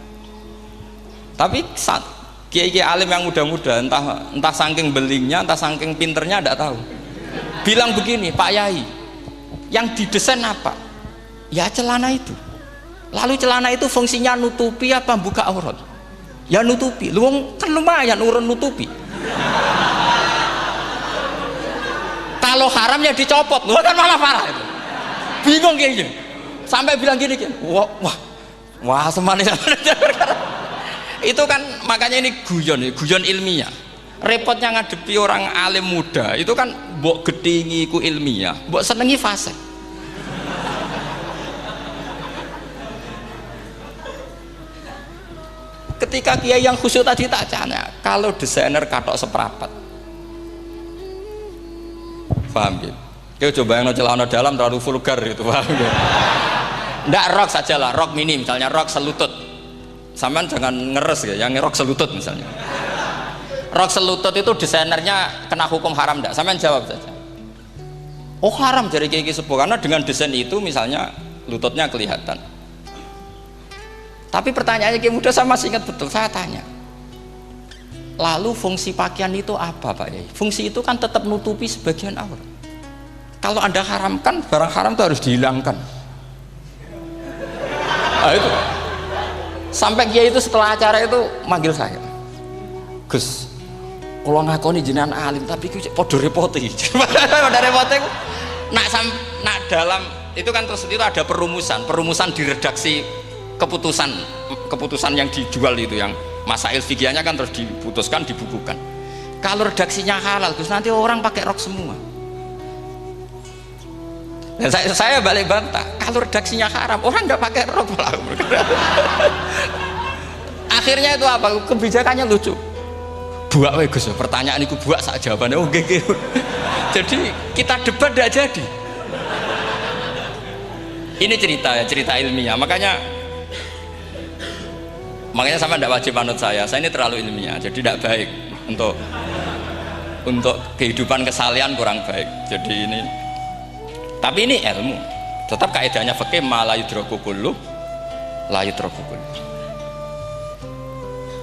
Tapi saat kiai-kiai alim yang muda-muda, entah saking belingnya, entah saking pinternya, tidak tahu. Bilang begini, Pak Yai, yang didesain apa? Ya celana itu. Lalu celana itu fungsinya nutupi apa buka aurat? Ya nutupi. Lu kan lumayan urun nutupi. Kalau haram ya dicopot. Lu kan malah parah itu. Bingung kayaknya. Sampai bilang gini, wah semanis. Itu kan makanya ini guyon ilmiah. Repotnya ngadepi orang alim muda itu kan mbok gedhingi ku ilmiah, mbok senengi fase. Ketika kiai yang khusyuk tadi tak tanya, kalau desainer katok seperapat, paham gitu? Kau coba yang celana dalam terlalu vulgar itu, paham gitu? Nggak, rok saja lah, rok mini misalnya, rok selutut. Sampean jangan ngeres ya, yang rok selutut misalnya. Rok selutut itu desainernya kena hukum haram enggak? Sampean jawab saja. Oh haram dari kiai sepuh, karena dengan desain itu misalnya lututnya kelihatan. Tapi pertanyaannya kiai muda saya masih ingat betul, saya tanya. Lalu fungsi pakaian itu apa Pak Yai? Fungsi itu kan tetap nutupi sebagian aurat. Kalau Anda haramkan, barang haram itu harus dihilangkan. Nah, itu. Sampai kiai itu setelah acara itu manggil saya. Gus, kalau ngakoni jenengan alim tapi podo repote. Podo repote nak dalam itu kan terus itu ada perumusan di redaksi keputusan yang dijual itu, yang masail fikihnya kan terus diputuskan, dibukukan. Kalau redaksinya halal Gus, nanti orang pakai rok semua. Dan saya balik bantah, kalau redaksinya haram orang nggak pakai rok malah. Akhirnya itu apa? Kebijakannya lucu. Buak we Gus, pertanyaan itu buak sak jawabannya oke. Jadi kita debat tidak jadi. Ini cerita ilmiah. Makanya sama tidak wajib manut saya ini terlalu ilmiah, jadi tidak baik untuk kehidupan kesalian, kurang baik. Jadi ini, tapi ini ilmu, tetap kaidahnya fikih ma la yudraku kullu la yudraku kullu.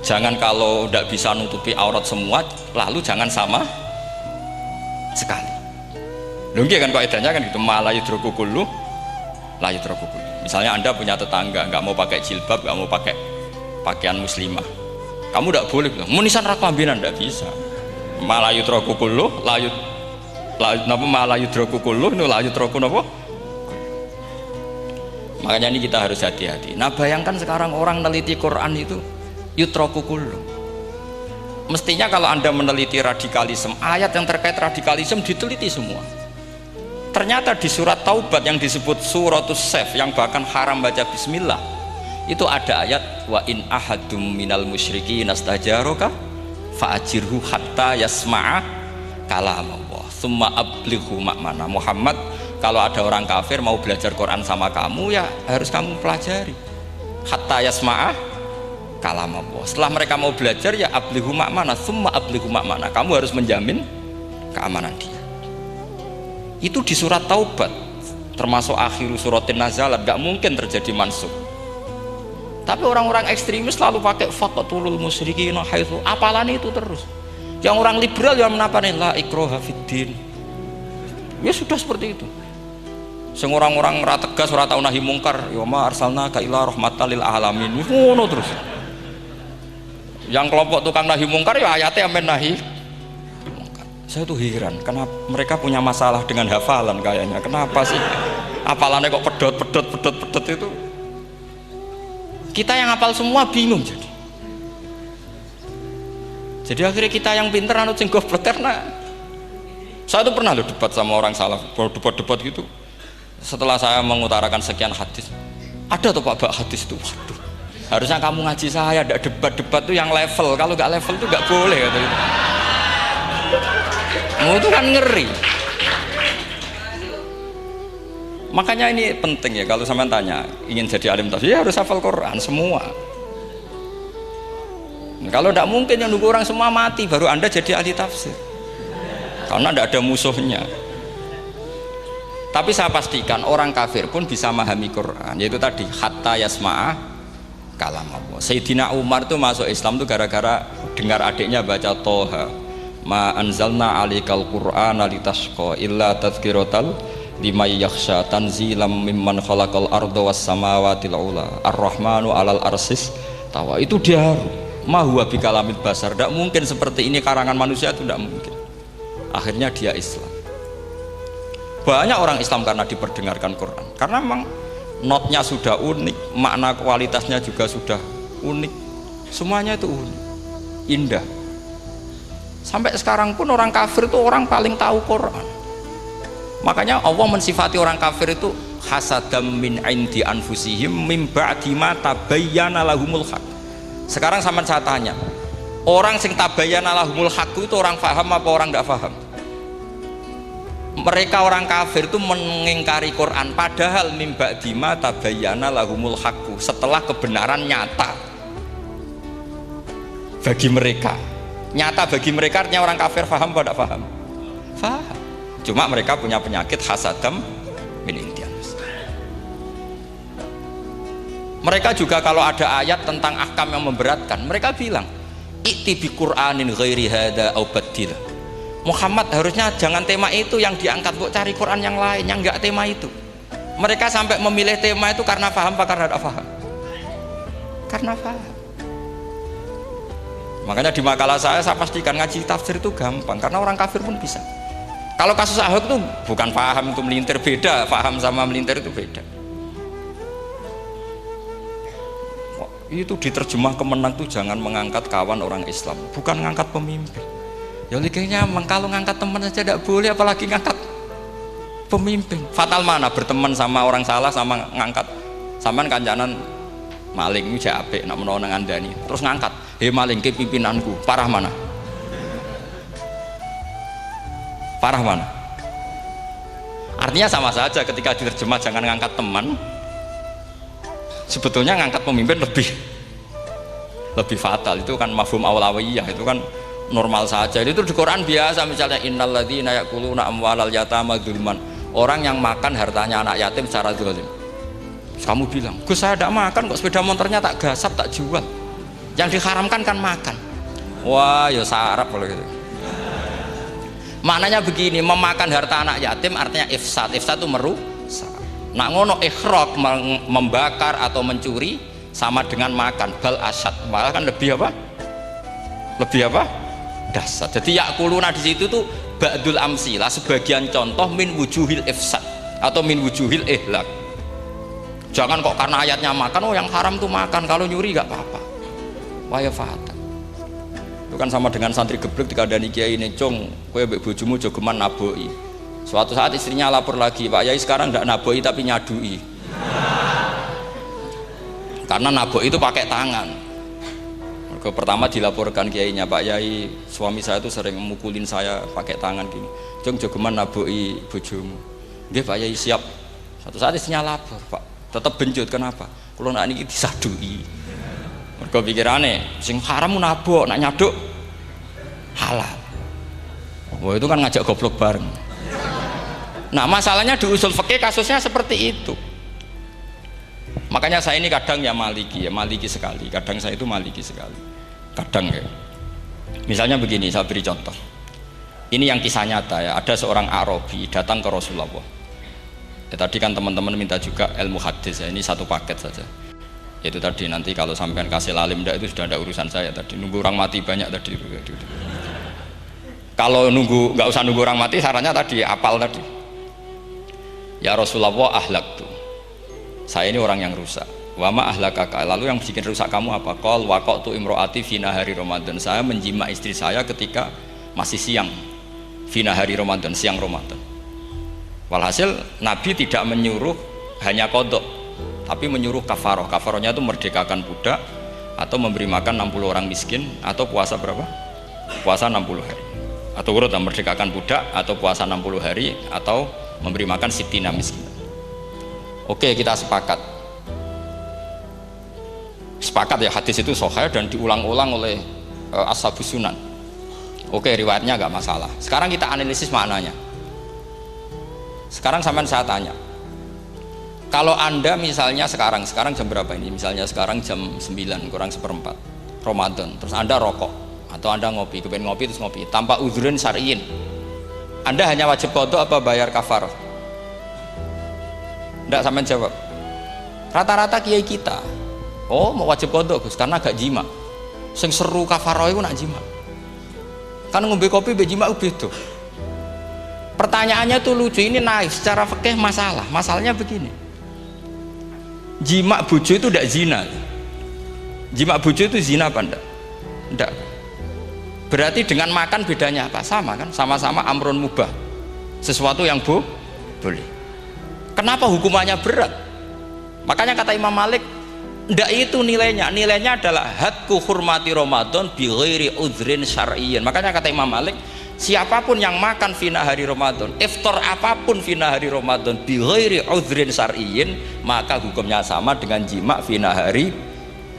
Jangan kalau tidak bisa nutupi aurat semua, lalu jangan sama sekali. Lungki kan kaidahnya kan gitu, ma la yudraku kullu la yudraku kullu. Misalnya Anda punya tetangga nggak mau pakai jilbab, nggak mau pakai pakaian muslimah, kamu tidak boleh bilang munisan raklambinan, tidak bisa. Malayu trokukuluh layut napa malayu trokukuluh nu layut troku napa. Makanya ini kita harus hati-hati. Nah bayangkan sekarang orang meneliti Quran itu yutrokukuluh. Mestinya kalau Anda meneliti radikalisme, ayat yang terkait radikalisme diteliti semua. Ternyata di surat Taubat yang disebut suratus Saif, yang bahkan haram baca bismillah, itu ada ayat wa in ahadum minal musyrikin nastajaroka fa'ajirhu hatta yasma'a kalam Allah summa ablighu ma'mana. Muhammad, kalau ada orang kafir mau belajar Quran sama kamu, ya harus kamu pelajari hatta yasma'a kalam Allah. Setelah mereka mau belajar, ya ablighu ma'mana, summa ablighu ma'mana, kamu harus menjamin keamanan dia. Itu di surat Taubat, termasuk akhiru suratin nazalat, gak mungkin terjadi mansukh. Tapi orang-orang ekstremis selalu pakai faqatulul musyrikin haitsu, apalan itu terus. Yang orang liberal yang menapani la ikraha fiddin, ya sudah seperti itu. Sing orang-orang ora tegas, ora tau nahi mungkar, ya ma arsalnaka illa rahmatan lil alamin, ngono terus. Yang kelompok tukang nahi mungkar, ya ayatnya amen nahi mungkar. Saya tuh heran, kenapa mereka punya masalah dengan hafalan kayaknya. Kenapa sih hafalannya kok pedot itu? Kita yang hafal semua bingung jadi. Jadi akhirnya kita yang pinter anut sing goblok. Karena saya tuh pernah loh debat sama orang salaf, debat gitu. Setelah saya mengutarakan sekian hadis, ada tuh Pak hadis itu, waduh, harusnya kamu ngaji saya, ada debat tuh yang level, kalau nggak level tuh nggak boleh kata itu. Itu kan ngeri. Makanya ini penting ya, kalau sampean tanya ingin jadi alim tafsir, ya harus hafal Quran semua. Kalau tidak mungkin yang nunggu orang semua mati baru Anda jadi ahli tafsir, karena tidak ada musuhnya. Tapi saya pastikan orang kafir pun bisa memahami Quran, yaitu tadi hatta yasma'a kalam Allah. Sayyidina Umar tuh masuk Islam tuh gara-gara dengar adiknya baca Toha, ma anzalna alikal Qur'ana litashqa illa tadhkiratal liman yakhsha tanzilam mimman khalaqal arda was samawati ula ar-rahmanu alal arsis tawa. Itu dia ma huwa bikalamil basar, tidak mungkin seperti ini karangan manusia, itu tidak mungkin. Akhirnya dia Islam. Banyak orang Islam karena diperdengarkan Quran, karena memang notnya sudah unik, makna kualitasnya juga sudah unik, semuanya itu unik, indah. Sampai sekarang pun orang kafir itu orang paling tahu Quran. Makanya Allah mensifati orang kafir itu hasadam min indi anfusihim mim ba'di ma tabayyana lahumul haq. Sekarang sama saya tanya, orang sing tabayyana lahumul haq itu orang paham apa orang tidak paham? Mereka orang kafir itu mengingkari Quran, padahal mim ba'di ma tabayyana lahumul haq, setelah kebenaran nyata bagi mereka. Nyata bagi mereka artinya orang kafir paham apa tidak paham? Paham. Cuma mereka punya penyakit hasadam min indian. Mereka juga kalau ada ayat tentang ahkam yang memberatkan, mereka bilang i'ti bi Qur'anin ghairi hada au badil. Muhammad harusnya jangan tema itu yang diangkat, kok cari Quran yang lain yang enggak tema itu. Mereka sampai memilih tema itu karena paham apa karena tidak paham? Karena paham. Makanya di makalah saya pastikan ngaji tafsir itu gampang, karena orang kafir pun bisa. Kalau kasus Ahok itu bukan paham itu melintir, beda. Paham sama melintir itu beda. Itu diterjemah ke menang tuh jangan mengangkat kawan orang Islam, bukan ngangkat pemimpin. Ya likanya kalau ngangkat teman saja tidak boleh, apalagi ngangkat pemimpin. Fatal mana berteman sama orang salah sama ngangkat. Saman kancanan maling iki apik nak menawa nang andani terus ngangkat, "Hei maling ke pimpinanku." Parah mana? Parah mana? Artinya sama saja ketika diterjemah jangan ngangkat teman, sebetulnya ngangkat pemimpin lebih fatal. Itu kan mafhum awlawiyah, itu kan normal saja. Itu di Quran biasa, misalnya innalladzina ya'kuluna amwalal yatama dzulman, orang yang makan hartanya anak yatim secara zalim. Kamu bilang, "Gus, saya tidak makan kok, sepeda motornya tak gasap, tak jual." Yang diharamkan kan makan. Wah, ya sarap kalau gitu. Maknanya begini, memakan harta anak yatim artinya ifsad. Ifsad itu merusak. Nak ngono ikhraq, membakar atau mencuri sama dengan makan, bal asad, malah kan lebih apa? Lebih apa? Dasar. Jadi yakuluna di situ tuh ba'dul amsilah, sebagian contoh min wujuhil ifsad atau min wujuhil ihlak. Jangan kok karena ayatnya makan, oh yang haram tuh makan, kalau nyuri gak apa-apa. Waya fatal. Itu kan sama dengan santri geblek dikandani kiai ini, "Cung, kowe mbek bojomu jogeman naboki." Suatu saat istrinya lapor lagi, Pak Yai sekarang tidak naboi tapi nyadui. Karena naboi itu pakai tangan. Pertama dilaporkan kiainya, Pak Yai suami saya itu sering memukulin saya pakai tangan gini. Jong jogeman naboi bojomu. Nggih Pak Yai siap. Suatu saat istrinya lapor, Pak tetap benjut, kenapa? Kalau nak ini disadui. Mergo pikirane sing haram nabok, nak nyaduk halal. Wah itu kan ngajak goblok bareng. Nah masalahnya di usul fikih kasusnya seperti itu. Makanya saya ini kadang ya maliki sekali. Kadang saya itu maliki sekali. Kadang ya. Misalnya begini, saya beri contoh. Ini yang kisah nyata ya. Ada seorang Arabi datang ke Rasulullah. Ya, tadi kan teman-teman minta juga ilmu hadis ya. Ini satu paket saja. Itu tadi nanti kalau sampean kasih lalim itu sudah ada urusan saya tadi. Nunggu orang mati banyak tadi. Kalau nggak usah nunggu orang mati, sarannya tadi apal tadi. Ya Rasulullah ahlak tuh. Saya ini orang yang rusak. Wama ahlakaka. Lalu yang bikin rusak kamu apa? Qol waqatu imroati fi nahari Ramadan. Saya menjima istri saya ketika masih siang. Fi nahari Ramadan, siang Ramadan. Walhasil Nabi tidak menyuruh hanya kodok, tapi menyuruh kafaroh. Kafarohnya itu merdekakan budak atau memberi makan 60 orang miskin atau puasa berapa? Puasa 60 hari. Atau urut merdekakan budak atau puasa 60 hari atau memberi makan sitina miskin. Oke, kita sepakat ya hadis itu sahih dan diulang-ulang oleh ashabus sunan. Oke, riwayatnya nggak masalah. Sekarang kita analisis maknanya. Sekarang sampean saya tanya, kalau anda misalnya sekarang jam berapa ini? Misalnya sekarang jam 9 kurang seperempat Ramadan, terus anda rokok atau anda ngopi, kepengen ngopi terus ngopi tanpa udhurun syar'iyin, anda hanya wajib qadha apa bayar kafarah? Tidak sampean jawab. Rata-rata kiai kita, oh mau wajib qadha Gus karena gak jima. Sing seru kafarah itu nak jima. Kan ngombe kopi be jima beda. Pertanyaannya tuh lucu, ini naif secara fikih masalah. Masalahnya begini. Jima bojo itu tidak zina. Jima bojo itu zina apa enggak? Enggak. Berarti dengan makan bedanya apa? Sama kan? Sama-sama amrun mubah. Sesuatu yang boleh. Kenapa hukumannya berat? Makanya kata Imam Malik, ndak itu nilainya. Nilainya adalah hadku hurmati Ramadan bi ghairi udhrin syar'iyyin. Makanya kata Imam Malik, siapapun yang makan fina hari Ramadan, iftar apapun fina hari Ramadan bi ghairi udhrin syar'iyyin, maka hukumnya sama dengan jima fina hari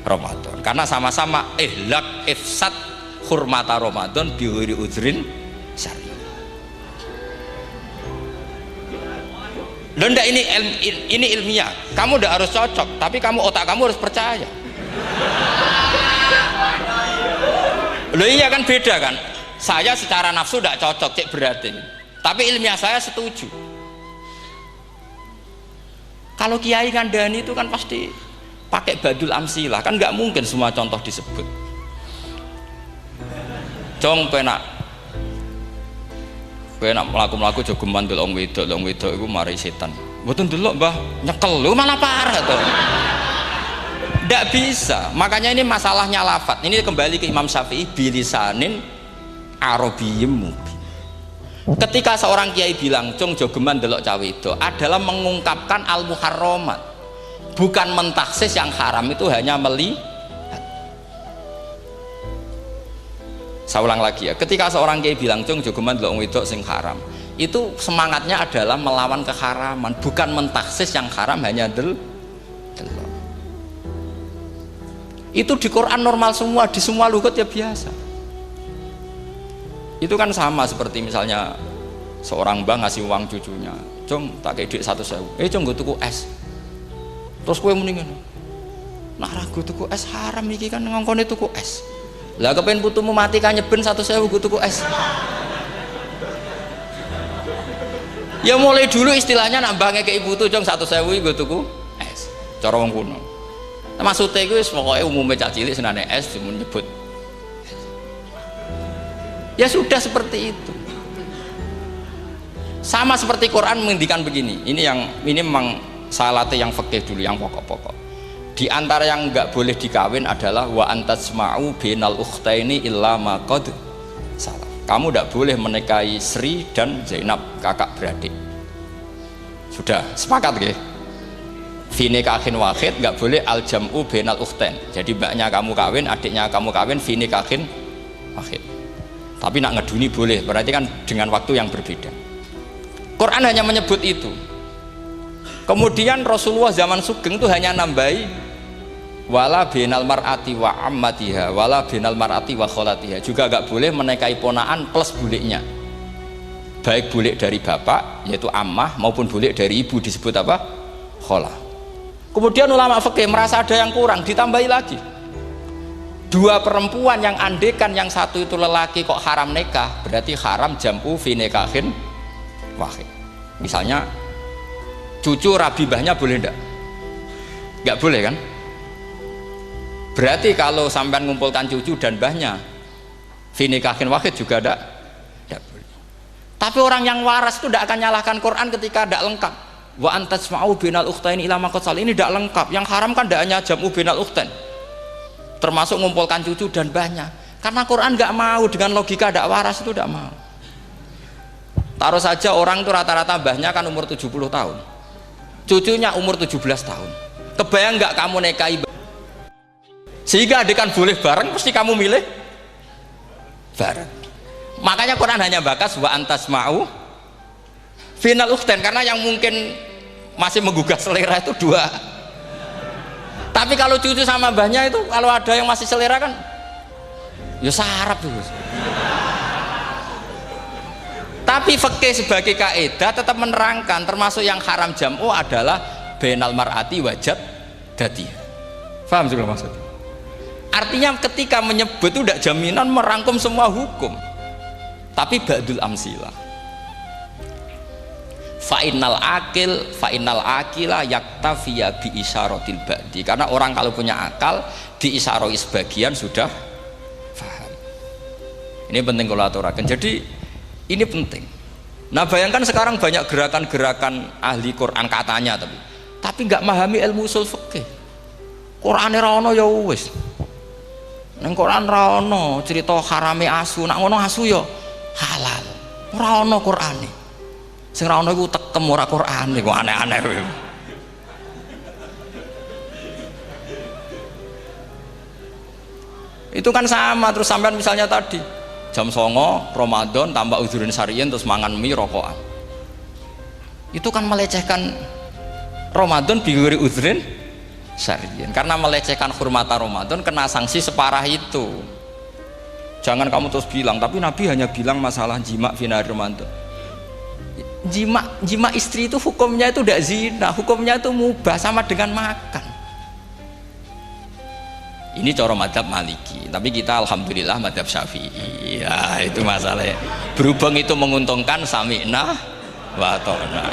Ramadan. Karena sama-sama ihlak ifsad hurmata Ramadan bi ghairi udhrin syar'iyyin. Loh enggak, ini ilmiah. Kamu udah harus cocok, tapi otak kamu harus percaya. Loh iya kan beda kan? Saya secara nafsu tidak cocok, cek berarti. Tapi ilmiah saya setuju. Kalau kiai ngandani itu kan pasti pakai badul amsilah, kan nggak mungkin semua contoh disebut. Jong penak melaku-melaku jogo mandul wong wedok iku mari setan. Mboten delok Mbah, nyekel lho malah parah to. Ndak bisa. Makanya ini masalahnya lafat. Ini kembali ke Imam Syafi'i bilisanin arabiyyim mubin. Ketika seorang kiai bilang cung jogeman delok cawe itu adalah mengungkapkan al-muharramat. Bukan mentaksis yang haram itu hanya melihat. Saya ulang lagi ya, ketika seorang kiai bilang cung jogeman delok wedok sing haram, itu semangatnya adalah melawan keharaman, bukan mentaksis yang haram hanya delok. Itu di Quran normal semua, di semua lugat ya biasa. Itu kan sama seperti misalnya seorang mbah ngasih uang cucunya, cung tak kayak duit 100.000, cung gue tuku es, terus kue mendingan, nah ragu tuku es haram iki kan ngongkone tuku es. Lah kepen putumu mati kan nyeben 100.000 gue tuku es. Ya mulai dulu istilahnya nak mbah ngekeki putu cung 100.000 gue tuku es. Cara wong kuno. Maksudnya gue pokoknya umumnya cah cilik senane es cuma nyebut. Ya sudah seperti itu. Sama seperti Quran menghentikan begini. Ini memang salate yang fikih dulu, yang pokok-pokok. Di antara yang nggak boleh dikawin adalah wa antasma'u bainal ukhtaini illa ma qad salaf. kamu tidak boleh menikahi Sri dan Zainab kakak beradik. Sudah sepakat ya? Fi nikahin wahid, nggak boleh al jam'u bainal ukhtain. Jadi mbaknya kamu kawin, adiknya kamu kawin, fi nikahin wahid. Tapi nak ngeduni boleh, berarti kan dengan waktu yang berbeda. Quran hanya menyebut itu. Kemudian Rasulullah zaman Sugeng itu hanya nambahi wala bainal mar'ati wa ammatiha wala bainal mar'ati wa kholatiha, juga nggak boleh menikahi ponaan plus buliknya, baik bulik dari bapak yaitu ammah maupun bulik dari ibu disebut apa? Kholah. Kemudian ulama fikih merasa ada yang kurang, ditambahi lagi. Dua perempuan yang andekan yang satu itu lelaki kok haram nikah, berarti haram jam'u fi nikahin wahid. Misalnya cucu rabibahnya boleh enggak? Enggak boleh kan? Berarti kalau sampai ngumpulkan cucu dan mbahnya fi nikahin wahid juga enggak boleh. Tapi orang yang waras itu tidak akan nyalahkan Quran ketika tidak lengkap. Wa antasma'u bainal ukhtain ila ma qad sal, ini tidak lengkap. Yang haram kan tidak hanya jam'u bainal ukhtain, termasuk ngumpulkan cucu dan mbahnya. Karena Quran nggak mau dengan logika tidak waras, itu tidak mau. Taruh saja orang itu rata-rata mbahnya kan umur 70 tahun, cucunya umur 17 tahun. Kebayang nggak kamu nikahi sehingga adik kan boleh bareng, pasti kamu milih bareng. Makanya Quran hanya bakas wa antasma'u final ukhtain, karena yang mungkin masih menggugah selera itu dua. Tapi kalau cucu sama mbahnya itu, kalau ada yang masih selera kan ya sarap tuh. Tapi fikih sebagai kaidah tetap menerangkan termasuk yang haram jam'u adalah bainal mar'ati wajad dati. Paham sih maksudnya? Artinya ketika menyebut itu tidak jaminan merangkum semua hukum, tapi ba'dul amsilah. Fa'innal akila yaktafiya bi isyaratil ba'di, karena orang kalau punya akal diisyaroi sebagian sudah paham. Ini penting kalau aturakan. Jadi ini penting. Nah bayangkan sekarang banyak gerakan-gerakan ahli Quran katanya, tapi nggak memahami ilmu usul fikih. Qur'ane ra ono ya wis. Nang Quran ra ono cerita harame asu, nak ngono asu ya halal. Ora ono Qur'ane. Sing ra ono iku tekem ora Qur'ane, kok aneh-aneh kowe. Itu kan sama. Terus sampean misalnya tadi jam 09.00 Ramadan tambah uzurin syariyin terus mangan mie rokokan, itu kan melecehkan Ramadan biguri uzurin syariyin, karena melecehkan hurmata Ramadan kena sanksi separah itu. Jangan kamu terus bilang tapi Nabi hanya bilang masalah jima fi nahar Ramadan. Jima istri itu hukumnya itu tidak zina, hukumnya itu mubah, sama dengan makan. Ini cara madzhab Maliki, tapi kita alhamdulillah madzhab Syafi'i. Ya itu masalahnya. Berhubung itu menguntungkan sami'na wa ta'na.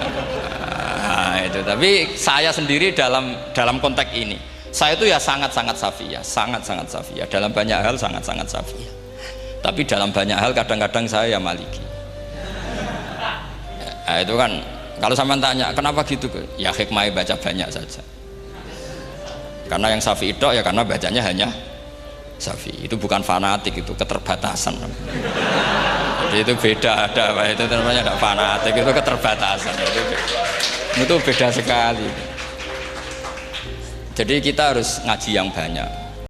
Nah, itu. Tapi saya sendiri dalam konteks ini, saya itu ya sangat-sangat Syafi'iyah, sangat-sangat Syafi'iyah. Dalam banyak hal sangat-sangat Syafi'iyah. Tapi dalam banyak hal kadang-kadang saya ya Maliki. Nah, itu kan kalau sampean tanya kenapa gitu, ya hikmah baca banyak saja. Karena yang Syafi'i itu ya karena bacanya hanya Syafi'i. Itu bukan fanatik, itu keterbatasan. Jadi itu beda, ada apa itu namanya, ada fanatik, itu keterbatasan. Itu beda sekali. Jadi kita harus ngaji yang banyak.